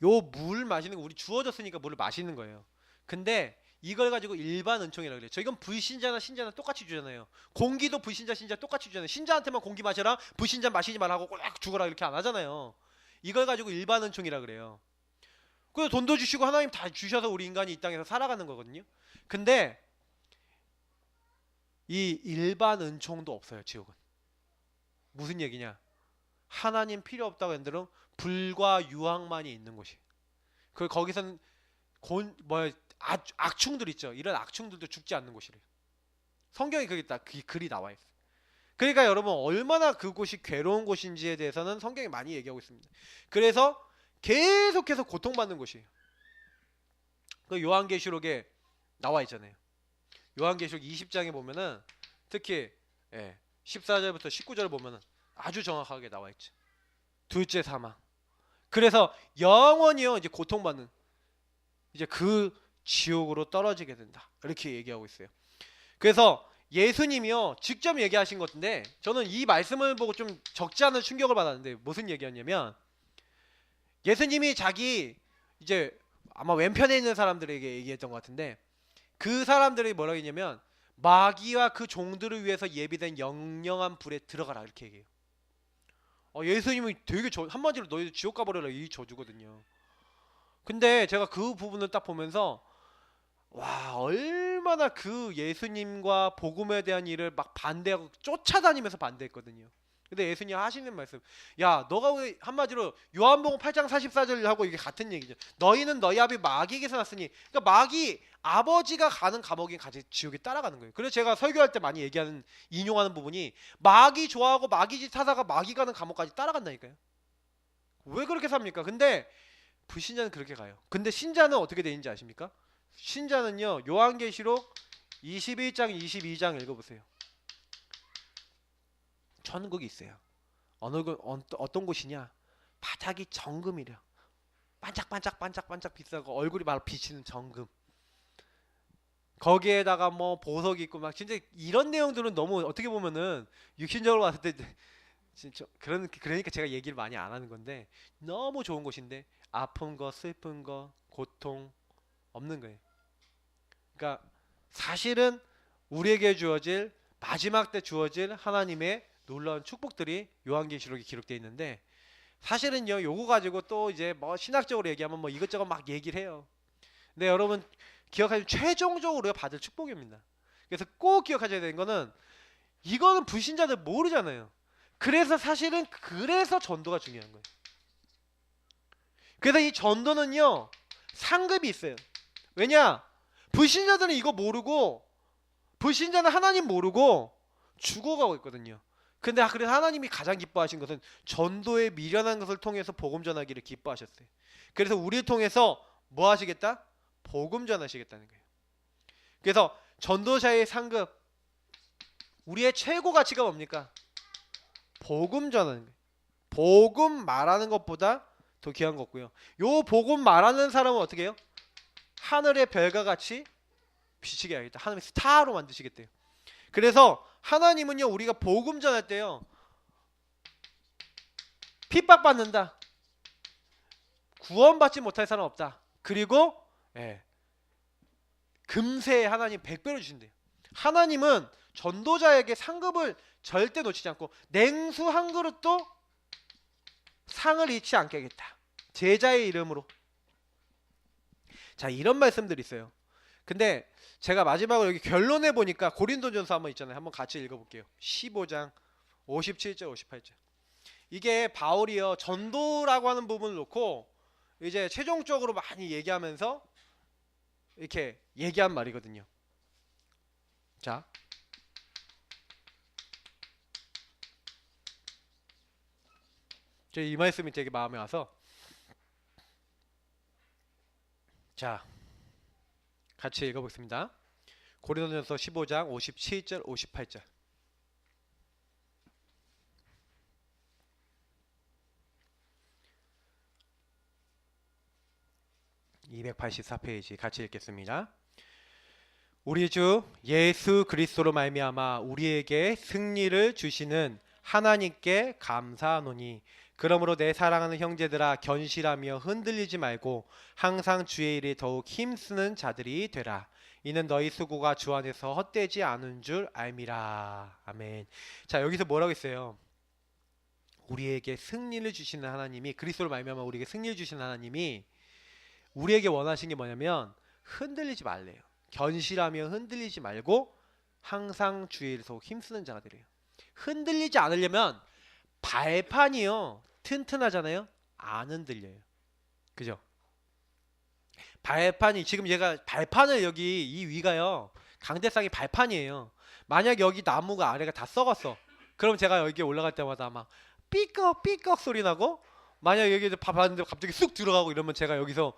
요 물 마시는 거 우리 주어졌으니까 물을 마시는 거예요. 근데 이걸 가지고 일반 은총이라고 그래요. 이건 불신자나 신자나 똑같이 주잖아요. 공기도 불신자 신자 똑같이 주잖아요. 신자한테만 공기 마셔라, 불신자 마시지 말라고 꼭 죽어라 이렇게 안 하잖아요. 이걸 가지고 일반 은총이라 그래요. 그래서 돈도 주시고 하나님 다 주셔서 우리 인간이 이 땅에서 살아가는 거거든요. 근데 이 일반 은총도 없어요. 지옥은. 무슨 얘기냐? 하나님 필요 없다고 한들은 불과 유황만이 있는 곳이. 그 거기서는 악충들 있죠. 이런 악충들도 죽지 않는 곳이래요. 성경에 그게 딱 그 글이 나와 있어요. 그러니까 여러분, 얼마나 그곳이 괴로운 곳인지에 대해서는 성경이 많이 얘기하고 있습니다. 그래서 계속해서 고통받는 곳이에요. 그 요한계시록에 나와 있잖아요. 요한계시록 20장에 보면은 특히 14절부터 19절 보면은 아주 정확하게 나와 있죠. 둘째 사망. 그래서 영원히요 이제 고통받는, 이제 그 지옥으로 떨어지게 된다. 이렇게 얘기하고 있어요. 그래서 예수님이요 직접 얘기하신 것인데, 저는 이 말씀을 보고 좀 적지 않은 충격을 받았는데, 무슨 얘기였냐면, 예수님이 자기 이제 아마 왼편에 있는 사람들에게 얘기했던 것 같은데, 그 사람들이 뭐라고 했냐면, 마귀와 그 종들을 위해서 예비된 영영한 불에 들어가라 이렇게 얘기해요. 예수님이 되게 한마디로 너희들 지옥 가버려라 이 저주거든요. 근데 제가 그 부분을 딱 보면서, 와, 얼마나 그 예수님과 복음에 대한 일을 막 반대하고 쫓아다니면서 반대했거든요. 근데 예수님 하시는 말씀, 야, 너가 왜, 한마디로 요한복음 8장 44절하고 이게 같은 얘기죠. 너희는 너희 아비 마귀에게서 났으니, 그러니까 마귀 아버지가 가는 감옥인 같이 지옥에 따라가는 거예요. 그래서 제가 설교할 때 많이 얘기하는, 인용하는 부분이, 마귀 좋아하고 마귀 짓 하다가 마귀 가는 감옥까지 따라간다니까요. 왜 그렇게 삽니까? 근데 불신자는 그렇게 가요. 근데 신자는 어떻게 되는지 아십니까? 신자는요, 요한계시록 21장 22장 읽어보세요. 천국이 있어요. 어떤 곳이냐? 바닥이 정금이래요. 반짝반짝 비싸고 얼굴이 막 비치는 정금. 거기에다가 뭐 보석이 있고 막 진짜 이런 내용들은 너무 어떻게 보면은 육신적으로 봤을 때 진짜 그러니까 제가 얘기를 많이 안 하는 건데 너무 좋은 곳인데 아픈 거, 슬픈 거, 고통 없는 거예요. 그러니까 사실은 우리에게 주어질 마지막 때 주어질 하나님의 놀라운 축복들이 요한계시록에 기록되어 있는데 사실은요 요거 가지고 또 이제 뭐 신학적으로 얘기하면 뭐 이것저것 막 얘기를 해요. 근데 여러분 기억하시면 최종적으로 우리가 받을 축복입니다. 그래서 꼭 기억하셔야 되는 거는 이거는 불신자들 모르잖아요. 그래서 사실은 그래서 전도가 중요한 거예요. 그래서 이 전도는요 상급이 있어요. 왜냐? 불신자들은 이거 모르고 불신자는 하나님 모르고 죽어가고 있거든요. 근데 그래서 하나님이 가장 기뻐하신 것은 전도에 미련한 것을 통해서 복음 전하기를 기뻐하셨어요. 그래서 우리를 통해서 뭐 하시겠다? 복음 전하시겠다는 거예요. 그래서 전도자의 상급 우리의 최고 가치가 뭡니까? 복음 전하는 거예요. 복음 말하는 것보다 더 귀한 거 없고요. 요 복음 말하는 사람은 어떻게 해요? 하늘의 별과 같이 비치게 하겠다. 하나님의 스타로 만드시겠대요. 그래서 하나님은요 우리가 복음 전할 때요 핍박받는다, 구원받지 못할 사람 없다, 그리고 예, 금세 하나님 100배로 주신대요. 하나님은 전도자에게 상급을 절대 놓치지 않고 냉수 한 그릇도 상을 잃지 않게 하겠다, 제자의 이름으로. 자, 이런 말씀들이 있어요. 근데 제가 마지막으로 여기 결론에 보니까 고린도전서 한번 있잖아요. 한번 같이 읽어볼게요. 15장 57절 58절. 이게 바울이요 전도라고 하는 부분을 놓고 이제 최종적으로 많이 얘기하면서 이렇게 얘기한 말이거든요. 자, 이 말씀이 되게 마음에 와서 자 같이 읽어보겠습니다. 고린도전서 15장 57절 58절. 284페이지 같이 읽겠습니다. 우리 주 예수 그리스도로 말미암아 우리에게 승리를 주시는 하나님께 감사하노니 그러므로 내 사랑하는 형제들아 견실하며 흔들리지 말고 항상 주의 일에 더욱 힘쓰는 자들이 되라. 이는 너희 수고가 주 안에서 헛되지 않은 줄 알미라. 아멘. 자, 여기서 뭐라고 했어요? 우리에게 승리를 주시는 하나님이, 그리스도로 말미암아 우리에게 승리를 주시는 하나님이 우리에게 원하신 게 뭐냐면 흔들리지 말래요. 견실하며 흔들리지 말고 항상 주의 일에 더욱 힘쓰는 자가 되래요. 흔들리지 않으려면 발판이요 튼튼하잖아요. 안 흔들려요. 그죠? 발판이 지금 얘가 발판을 여기 이 위가요 강대상이 발판이에요. 만약 여기 나무가 아래가 다 썩었어. 그럼 제가 여기 올라갈 때마다 막 삐걱 삐걱 소리 나고, 만약 여기 밥 봤는데 갑자기 쑥 들어가고 이러면 제가 여기서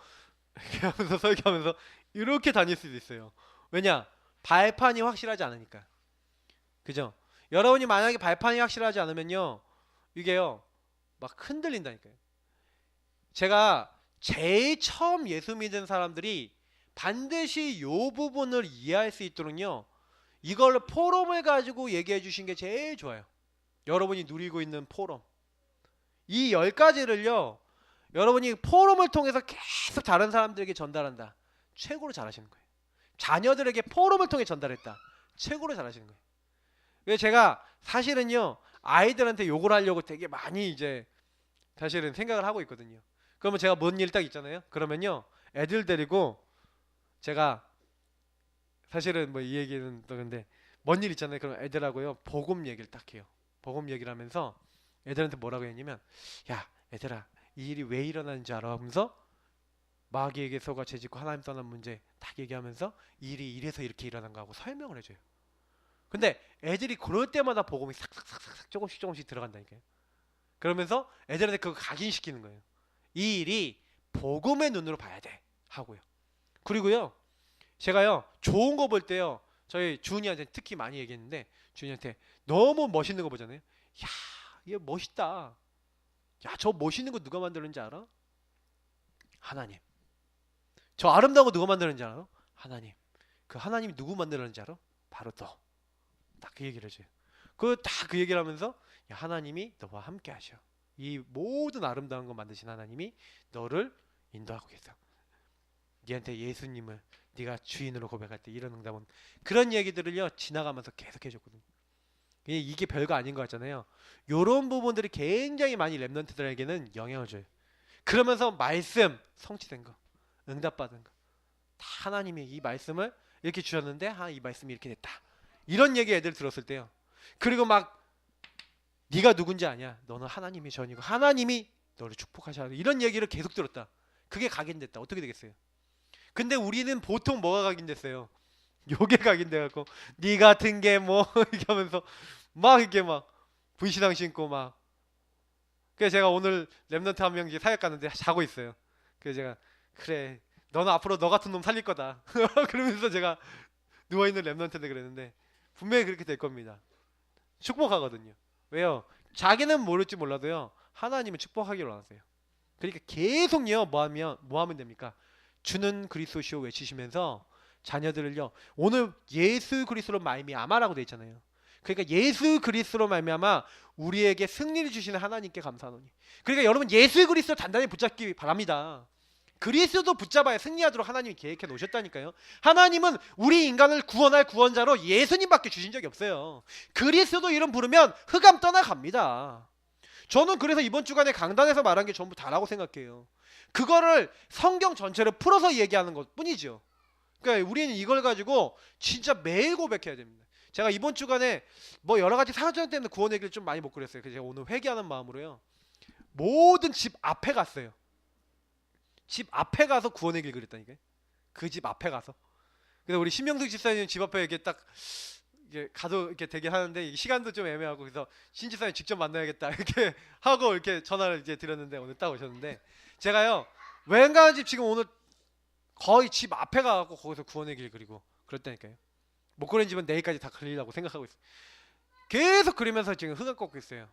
이렇게 하면서 설교하면서 이렇게 다닐 수도 있어요. 왜냐? 발판이 확실하지 않으니까. 그죠? 여러분이 만약에 발판이 확실하지 않으면요 이게요 막 흔들린다니까요. 제가 제일 처음 예수 믿은 사람들이 반드시 요 부분을 이해할 수 있도록요 이걸 포럼을 가지고 얘기해 주신 게 제일 좋아요. 여러분이 누리고 있는 포럼 이 10가지를요 여러분이 포럼을 통해서 계속 다른 사람들에게 전달한다. 최고로 잘하시는 거예요. 자녀들에게 포럼을 통해 전달했다. 최고로 잘하시는 거예요. 왜 제가 사실은요 아이들한테 욕을 하려고 되게 많이 이제 사실은 생각을 하고 있거든요. 그러면 제가 뭔 일 딱 있잖아요. 그러면요 애들 데리고 제가 사실은 뭐 이 얘기는 또 근데 뭔 일 있잖아요. 그럼 애들하고요 복음 얘기를 딱 해요. 복음 얘기를 하면서 애들한테 뭐라고 했냐면 야 얘들아 이 일이 왜 일어나는지 알아? 하면서 마귀에게 속아 죄짓고 하나님 떠난 문제 딱 얘기하면서 이 일이 이래서 이렇게 일어난 거하고 설명을 해줘요. 근데 애들이 그럴 때마다 복음이 싹싹싹싹 조금씩 조금씩 들어간다니까요. 그러면서 애들한테 그거 각인시키는 거예요. 이 일이 복음의 눈으로 봐야 돼 하고요. 그리고요 제가요 좋은 거 볼 때요 저희 준이한테 특히 많이 얘기했는데 준이한테 너무 멋있는 거 보잖아요. 야, 얘 멋있다. 야, 저 멋있는 거 누가 만들었는지 알아? 하나님. 저 아름다운 거 누가 만들었는지 알아? 하나님. 그 하나님이 누구 만들었는지 알아? 바로 너. 딱 그 얘기를 해줘요. 그 다 그 얘기를 하면서 야, 하나님이 너와 함께 하셔. 이 모든 아름다운 거 만드신 하나님이 너를 인도하고 계셔. 니한테 예수님을 네가 주인으로 고백할 때 이런 응답은 그런 얘기들을요 지나가면서 계속 해줬거든요. 이게 별거 아닌 것 같잖아요. 요런 부분들이 굉장히 많이 랩런트들에게는 영향을 줘요. 그러면서 말씀 성취된 거, 응답받은 거, 다 하나님이 이 말씀을 이렇게 주셨는데 이 말씀이 이렇게 됐다. 이런 얘기 애들 들었을 때요. 그리고 막 네가 누군지 아냐? 너는 하나님의 전이고 하나님이 너를 축복하셔야 돼. 이런 얘기를 계속 들었다. 그게 각인됐다. 어떻게 되겠어요? 근데 우리는 보통 뭐가 각인됐어요? 요게 각인돼갖고 네 같은 게 뭐 이렇게 하면서 막 이렇게 막 분신앙 신고 막. 그래서 제가 오늘 랩런트 한 명이 사역 갔는데 자고 있어요. 그래서 제가 그래 너는 앞으로 너 같은 놈 살릴 거다. 그러면서 제가 누워있는 랩런트한테 그랬는데 분명히 그렇게 될 겁니다. 축복하거든요. 왜요? 자기는 모를지 몰라도요 하나님은 축복하기로 하세요. 그러니까 계속요 뭐 하면 됩니까? 주는 그리스도시오 외치시면서 자녀들을요 오늘 예수 그리스도로 말미암아라고 돼 있잖아요. 그러니까 예수 그리스도로 말미암아 우리에게 승리를 주시는 하나님께 감사하노니. 그러니까 여러분 예수 그리스도 단단히 붙잡기 바랍니다. 그리스도 붙잡아야 승리하도록 하나님이 계획해 놓으셨다니까요. 하나님은 우리 인간을 구원할 구원자로 예수님밖에 주신 적이 없어요. 그리스도 이름 부르면 흑암 떠나갑니다. 저는 그래서 이번 주간에 강단에서 말한 게 전부 다라고 생각해요. 그거를 성경 전체를 풀어서 얘기하는 것 뿐이죠. 그러니까 우리는 이걸 가지고 진짜 매일 고백해야 됩니다. 제가 이번 주간에 뭐 여러 가지 사정 때문에 구원 얘기를 좀 많이 못 그랬어요. 그래서 제가 오늘 회개하는 마음으로요. 모든 집 앞에 갔어요. 집 앞에 가서 구원 얘기를 그랬다니까요. 그 집 앞에 가서. 그래서 우리 신명숙 집사님 집 앞에 이렇게 딱 이게 가도 이렇게 되게 하는데 시간도 좀 애매하고 그래서 신 집사님 직접 만나야겠다 이렇게 하고 이렇게 전화를 이제 드렸는데 오늘 딱 오셨는데 제가요 웬간한 집 지금 오늘 거의 집 앞에 가고 거기서 구원의 길 그리고 그랬다니까요. 못 그린 집은 내일까지 다 그리려고 생각하고 있어요. 계속 그리면서 지금 흑을 꺾고 있어요.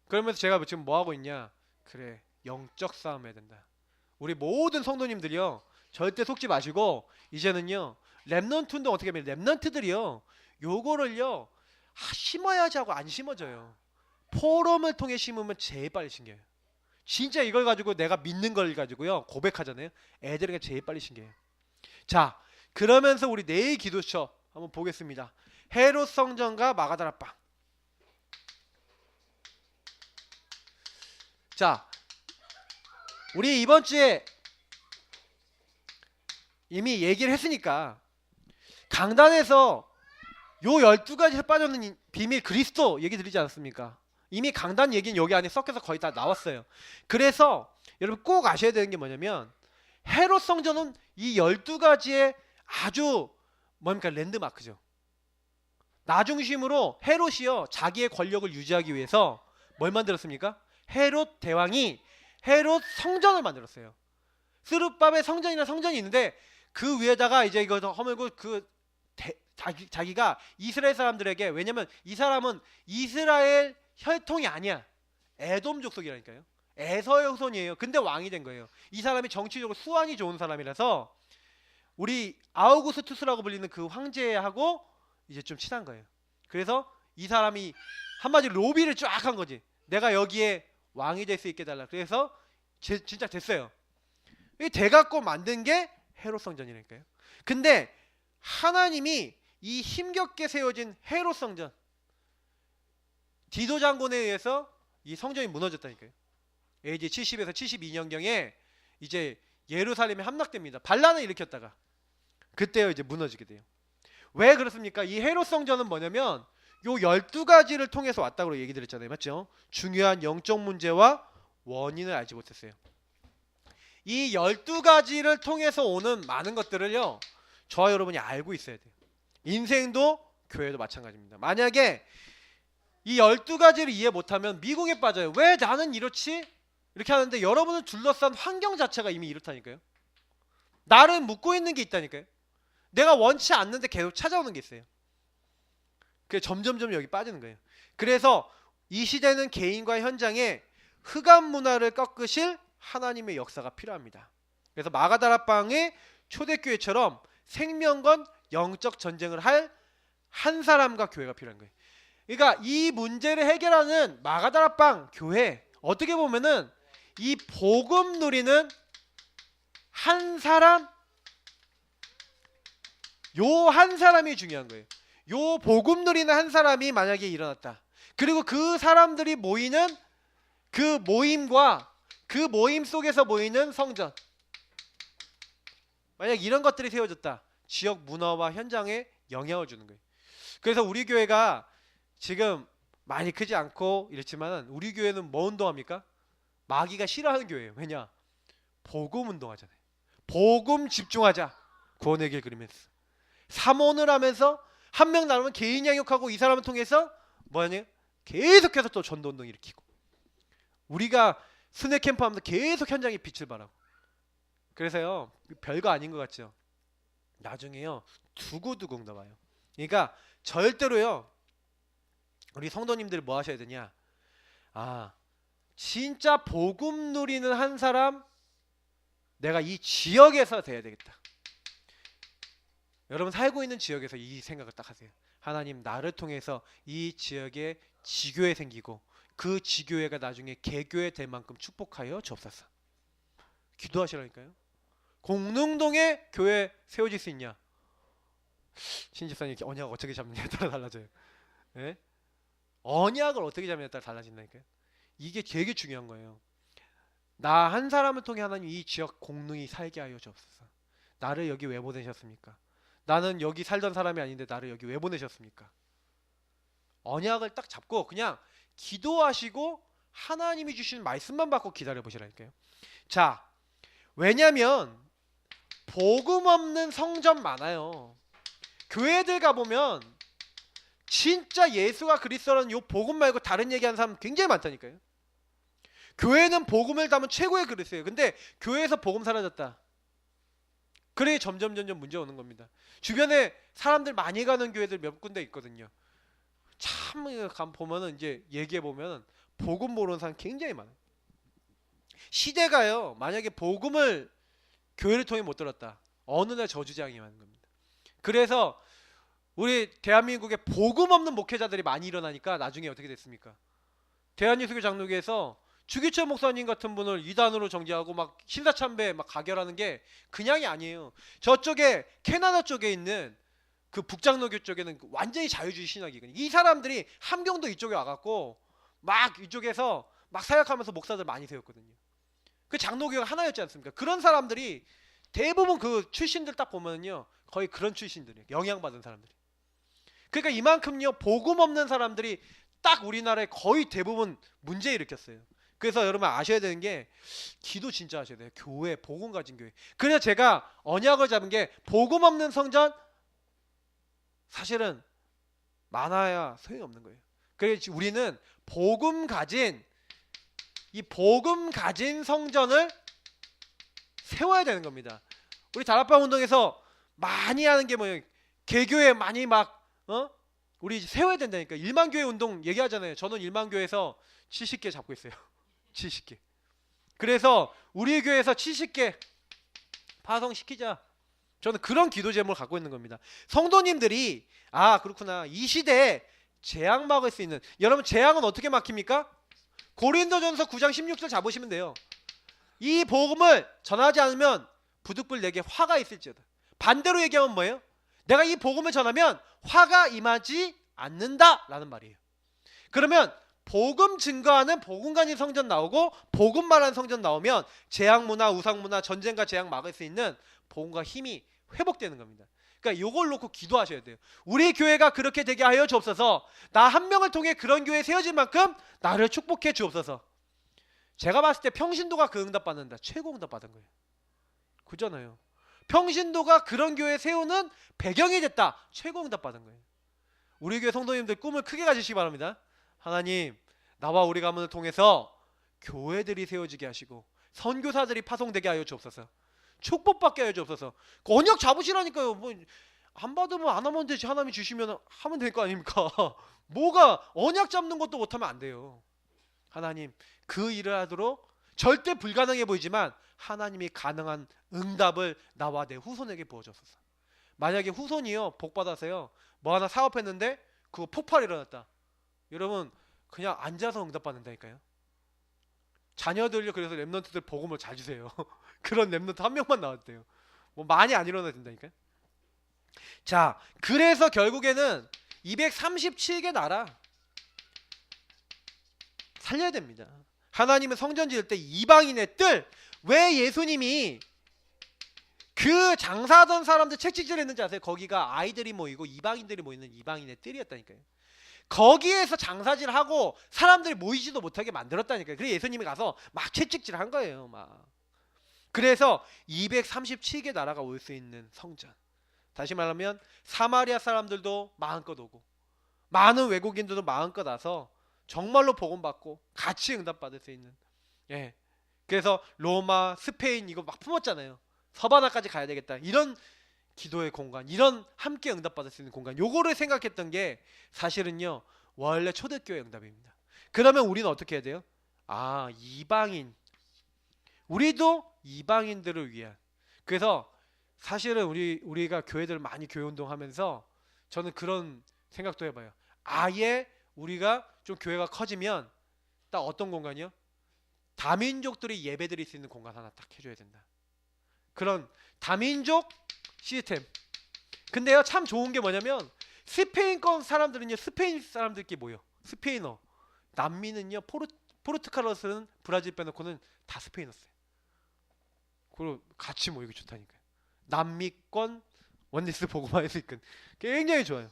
그러면서 제가 지금 뭐 하고 있냐? 그래 영적 싸움 해야 된다. 우리 모든 성도님들이요 절대 속지 마시고 이제는요 랩넌트 운동 어떻게 하면 랩넌트들이요 요거를요 심어야지 하고 안 심어져요. 포럼을 통해 심으면 제일 빨리 심겨요. 진짜 이걸 가지고 내가 믿는 걸 가지고요 고백하잖아요. 애들에게 제일 빨리 심겨요. 자 그러면서 우리 내일 기도처 한번 보겠습니다. 헤롯 성전과 마가다라방. 자 우리 이번 주에 이미 얘기를 했으니까 강단에서 요 12가지에서 빠져있는 비밀 그리스도 얘기 드리지 않았습니까? 이미 강단 얘기는 여기 안에 섞여서 거의 다 나왔어요. 그래서 여러분 꼭 아셔야 되는 게 뭐냐면 헤롯 성전은 이 12가지의 아주 뭡니까 랜드마크죠. 나중심으로 헤롯이요 자기의 권력을 유지하기 위해서 뭘 만들었습니까? 헤롯 대왕이 헤롯 성전을 만들었어요. 스룹밥의 성전이나 성전이 있는데 그 위에다가 이제 이거 허물고 자기가 이스라엘 사람들에게 왜냐면 이 사람은 이스라엘 혈통이 아니야. 에돔 족속이라니까요. 에서의 후손이에요. 근데 왕이 된 거예요. 이 사람이 정치적으로 수완이 좋은 사람이라서 우리 아우구스투스라고 불리는 그 황제하고 이제 좀 친한 거예요. 그래서 이 사람이 한마디로 로비를 쫙 한 거지. 내가 여기에 왕이 될 수 있게 해달라. 그래서 진짜 됐어요. 이 돼갖고 만든 게 헤롯 성전이라니까요. 근데 하나님이 이 힘겹게 세워진 헤롯 성전 디도 장군에 의해서 이 성전이 무너졌다니까요. AD 70에서 72년경에 이제 예루살렘에 함락됩니다. 반란을 일으켰다가 그때요 이제 무너지게 돼요. 왜 그렇습니까? 이 헤롯 성전은 뭐냐면 요 12가지를 통해서 왔다고 얘기 드렸잖아요. 맞죠? 중요한 영적 문제와 원인을 알지 못했어요. 이 12가지를 통해서 오는 많은 것들을요 저와 여러분이 알고 있어야 돼요. 인생도 교회도 마찬가지입니다. 만약에 이 12가지를 이해 못하면 미국에 빠져요. 왜 나는 이렇지? 이렇게 하는데 여러분을 둘러싼 환경 자체가 이미 이렇다니까요. 나를 묶고 있는 게 있다니까요. 내가 원치 않는데 계속 찾아오는 게 있어요. 그게 점점점 여기 빠지는 거예요. 그래서 이 시대는 개인과 현장에 흑암 문화를 꺾으실 하나님의 역사가 필요합니다. 그래서 마가다라방의 초대교회처럼 생명건 영적 전쟁을 할 한 사람과 교회가 필요한 거예요. 그러니까 이 문제를 해결하는 마가다락방 교회, 어떻게 보면은 이 복음 누리는 한 사람, 요 한 사람이 중요한 거예요. 요 복음 누리는 한 사람이 만약에 일어났다. 그리고 그 사람들이 모이는 그 모임과 그 모임 속에서 모이는 성전, 만약 이런 것들이 세워졌다. 지역 문화와 현장에 영향을 주는 거예요. 그래서 우리 교회가 지금 많이 크지 않고 이렇지만 우리 교회는 뭐 운동합니까? 마귀가 싫어하는 교회예요. 왜냐? 복음 운동하잖아요. 복음 집중하자. 구원의 길 그리면서 삼원을 하면서 한 명 나누면 개인 양육하고 이 사람을 통해서 뭐냐? 계속해서 또 전도 운동 일으키고, 우리가 스낵 캠프 하면서 계속 현장에 빛을 발하고. 그래서요, 별거 아닌 것 같죠? 나중에요 두고두고 나와요. 그러니까 절대로요, 우리 성도님들이 뭐 하셔야 되냐? 아, 진짜 복음 누리는 한 사람, 내가 이 지역에서 돼야 되겠다. 여러분 살고 있는 지역에서 이 생각을 딱 하세요. 하나님, 나를 통해서 이 지역에 지교회 생기고 그 지교회가 나중에 개교회 될 만큼 축복하여 주옵소서. 기도하시라니까요. 공릉동에 교회 세워질 수 있냐? 신집사님 언약 어떻게 잡느냐에 따라 달라져요. 예? 언약을 어떻게 잡느냐에 따라 달라진다니까요. 이게 되게 중요한 거예요. 나 한 사람을 통해 하나님 이 지역 공릉이 살게 하여 주옵소서. 나를 여기 왜 보내셨습니까? 나는 여기 살던 사람이 아닌데 나를 여기 왜 보내셨습니까? 언약을 딱 잡고 그냥 기도하시고 하나님이 주신 말씀만 받고 기다려 보시라니까요. 자, 왜냐면 복음 없는 성전 많아요. 교회들 가보면 진짜 예수가 그리스도라는 요 복음 말고 다른 얘기하는 사람 굉장히 많다니까요. 교회는 복음을 담은 최고의 그릇이에요. 근데 교회에서 복음 사라졌다. 그래 점점 문제 오는 겁니다. 주변에 사람들 많이 가는 교회들 몇 군데 있거든요. 참 보면은 이제 얘기해 보면 복음 모르는 사람 굉장히 많아요. 시대가요, 만약에 복음을 교회를 통해 못 들었다, 어느 날 저주장이 많은 겁니다. 그래서 우리 대한민국에 복음 없는 목회자들이 많이 일어나니까 나중에 어떻게 됐습니까? 대한예수교 장로교에서 주기철 목사님 같은 분을 이단으로 정죄하고 막 신사참배 막 가결하는 게 그냥이 아니에요. 저쪽에 캐나다 쪽에 있는 그 북장로교 쪽에는 완전히 자유주의 신학이거든요. 이 사람들이 함경도 이쪽에 와갖고 막 이쪽에서 막 사역하면서 목사들 많이 세웠거든요. 그 장로교가 하나였지 않습니까? 그런 사람들이 대부분 그 출신들 딱 보면요, 거의 그런 출신들이에요. 영향받은 사람들이. 그러니까 이만큼요 복음 없는 사람들이 딱 우리나라에 거의 대부분 문제 일으켰어요. 그래서 여러분 아셔야 되는 게 기도 진짜 하셔야 돼요. 교회, 복음 가진 교회. 그래서 제가 언약을 잡은 게 복음 없는 성전 사실은 많아야 소용이 없는 거예요. 그래서 우리는 복음 가진 성전을 세워야 되는 겁니다. 우리 다락방 운동에서 많이 하는 게 뭐예요? 개교회 많이 우리 세워야 된다니까. 일만교회 운동 얘기하잖아요. 저는 일만교회에서 70개 잡고 있어요. 70개. 그래서 우리 교회에서 70개 파송시키자. 저는 그런 기도 제목을 갖고 있는 겁니다. 성도님들이 그렇구나, 이 시대에 재앙 막을 수 있는, 여러분 재앙은 어떻게 막힙니까? 고린도전서 9장 16절 잡으시면 돼요. 이 복음을 전하지 않으면 부득불 내게 화가 있을지어다. 반대로 얘기하면 뭐예요? 내가 이 복음을 전하면 화가 임하지 않는다 라는 말이에요. 그러면 복음 증거하는 복음 가진 성전 나오고 복음 말하는 성전 나오면 재앙문화, 우상문화, 전쟁과 재앙 막을 수 있는 복음과 힘이 회복되는 겁니다. 그러니까 이걸 놓고 기도하셔야 돼요. 우리 교회가 그렇게 되게 하여 주옵소서. 나 한 명을 통해 그런 교회 세워질 만큼 나를 축복해 주옵소서. 제가 봤을 때 평신도가 그 응답 받는다. 최고 응답 받은 거예요. 그잖아요. 평신도가 그런 교회 세우는 배경이 됐다. 최고 응답 받은 거예요. 우리 교회 성도님들 꿈을 크게 가지시기 바랍니다. 하나님, 나와 우리 가문을 통해서 교회들이 세워지게 하시고 선교사들이 파송되게 하여 주옵소서. 축복받게 하여 주옵소서. 언약 잡으시라니까요. 뭐 안 받으면 안 하면 되지. 하나님이 주시면 하면 될 거 아닙니까? 뭐가 언약 잡는 것도 못하면 안 돼요. 하나님, 그 일을 하도록 절대 불가능해 보이지만 하나님이 가능한 응답을 나와 내 후손에게 부어주옵소서. 만약에 후손이요 복 받아서요 뭐 하나 사업했는데 그거 폭발 일어났다. 여러분 그냥 앉아서 응답받는다니까요. 자녀들요 그래서 렘넌트들 복음을 잘 주세요. 그런 렘넌트 한 명만 나왔대요. 뭐 많이 안 일어나야 된다니까요. 자, 그래서 결국에는 237개 나라 살려야 됩니다. 하나님은 성전 지을 때 이방인의 뜰, 왜 예수님이 그 장사하던 사람들 채찍질 했는지 아세요? 거기가 아이들이 모이고 이방인들이 모이는 이방인의 뜰이었다니까요. 거기에서 장사질하고 사람들이 모이지도 못하게 만들었다니까요. 그래서 예수님이 가서 막 채찍질 한 거예요. 막. 그래서 237개 나라가 올 수 있는 성전. 다시 말하면 사마리아 사람들도 마음껏 오고 많은 외국인들도 마음껏 와서 정말로 복음받고 같이 응답받을 수 있는. 예. 그래서 로마, 스페인 이거 막 품었잖아요. 서바나까지 가야 되겠다. 이런 기도의 공간, 이런 함께 응답받을 수 있는 공간, 요거를 생각했던 게 사실은요 원래 초대교회 응답입니다. 그러면 우리는 어떻게 해야 돼요? 아, 이방인, 우리도 이방인들을 위한. 그래서 사실은 우리가 교회들 많이 교회 운동하면서 저는 그런 생각도 해봐요. 아예 우리가 좀 교회가 커지면 딱 어떤 공간이요? 다민족들이 예배드릴 수 있는 공간 하나 딱 해줘야 된다. 그런 다민족 시스템. 근데요 참 좋은 게 뭐냐면 스페인권 사람들은요 스페인 사람들끼리 모여. 스페인어. 남미는요 포르투갈어 쓰는 브라질 빼놓고는 다 스페인어 써요. 그리고 같이 모이기 좋다니까요. 남미권 원리스 복음화의 이끈 굉장히 좋아요.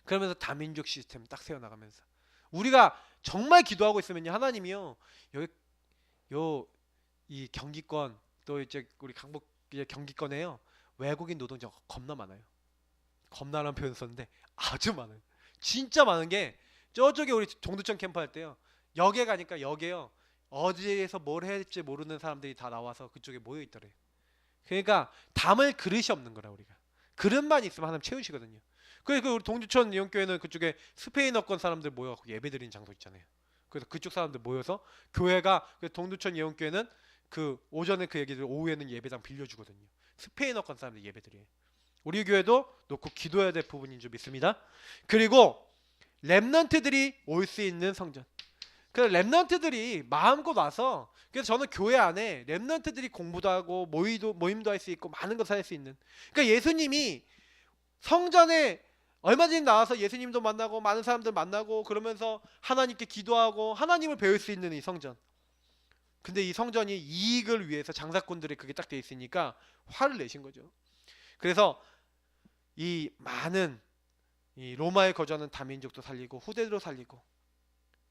그러면서 다민족 시스템 딱 세워나가면서 우리가 정말 기도하고 있으면요 하나님이요 여기 이 경기권 또 이제 우리 강북 이제 경기권에요 외국인 노동자 겁나 많아요. 겁나라는 표현 썼는데 아주 많아요. 진짜 많은 게 저쪽에 우리 동두천 캠프 할 때요 역에 가니까 역에요 어디에서 뭘 해야 할지 모르는 사람들이 다 나와서 그쪽에 모여 있더래요. 그러니까 담을 그릇이 없는 거라. 우리가 그릇만 있으면 하나님 채우시거든요. 그래서 우리 동두천 이용교회는 그쪽에 스페인어권 사람들 모여서 예배드리는 장소 있잖아요. 그래서 그쪽 사람들 모여서 교회가 동두천 이용교회는 그 오전에 그 얘기들 오후에는 예배당 빌려주거든요. 스페인어권 사람들 예배드려요. 우리 교회도 놓고 기도해야 될 부분인 줄 믿습니다. 그리고 렘넌트들이 올 수 있는 성전. 그래서 렘넌트들이 마음껏 와서 그래서 저는 교회 안에 렘넌트들이 공부도 하고 모임도 할 수 있고 많은 것을 할 수 있는. 그러니까 예수님이 성전에 얼마 전에 나와서 예수님도 만나고 많은 사람들 만나고 그러면서 하나님께 기도하고 하나님을 배울 수 있는 이 성전. 근데 이 성전이 이익을 위해서 장사꾼들이 그게 딱 돼 있으니까 화를 내신 거죠. 그래서 이 많은 이 로마에 거주하는 다민족도 살리고 후대도 살리고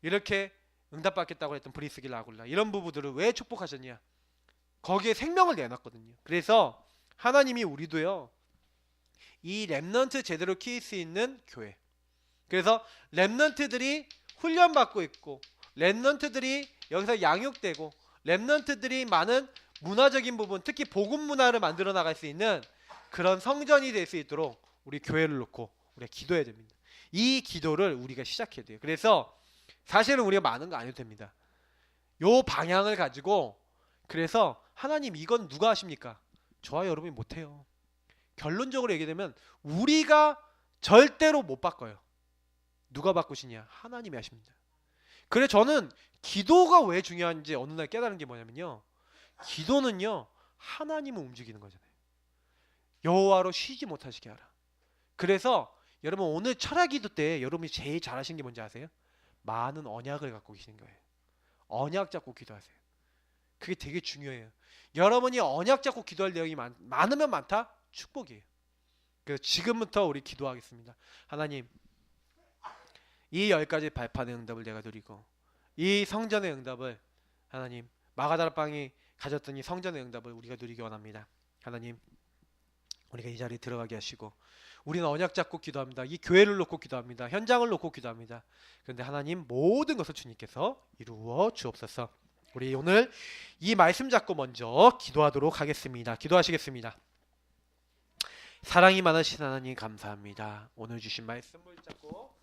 이렇게 응답받겠다고 했던 브리스길라 아굴라 이런 부부들을 왜 축복하셨냐? 거기에 생명을 내놨거든요. 그래서 하나님이 우리도요 이 렘넌트 제대로 키울 수 있는 교회. 그래서 렘넌트들이 훈련받고 있고 렘넌트들이 여기서 양육되고 렘넌트들이 많은 문화적인 부분 특히 복음 문화를 만들어 나갈 수 있는 그런 성전이 될 수 있도록 우리 교회를 놓고 우리가 기도해야 됩니다. 이 기도를 우리가 시작해야 돼요. 그래서 사실은 우리가 많은 거 안 해도 됩니다. 요 방향을 가지고 그래서 하나님 이건 누가 하십니까? 저와 여러분이 못해요. 결론적으로 얘기되면 우리가 절대로 못 바꿔요. 누가 바꾸시냐? 하나님이 하십니다. 그래 저는 기도가 왜 중요한지 어느 날 깨달은 게 뭐냐면요. 기도는요 하나님을 움직이는 거잖아요. 여호와로 쉬지 못하시게 하라. 그래서 여러분 오늘 철학 기도 때 여러분이 제일 잘하신 게 뭔지 아세요? 많은 언약을 갖고 계시는 거예요. 언약 잡고 기도하세요. 그게 되게 중요해요. 여러분이 언약 잡고 기도할 내용이 많으면 많다? 축복이에요. 그래서 지금부터 우리 기도하겠습니다. 하나님 이 10가지 발판의 응답을 내가 드리고 이 성전의 응답을 하나님 마가다락방이 가졌던 이 성전의 응답을 우리가 누리기 원합니다. 하나님 우리가 이 자리에 들어가게 하시고 우리는 언약 잡고 기도합니다. 이 교회를 놓고 기도합니다. 현장을 놓고 기도합니다. 그런데 하나님 모든 것을 주님께서 이루어 주옵소서. 우리 오늘 이 말씀 잡고 먼저 기도하도록 하겠습니다. 기도하시겠습니다. 사랑이 많으신 하나님 감사합니다. 오늘 주신 말씀을 잡고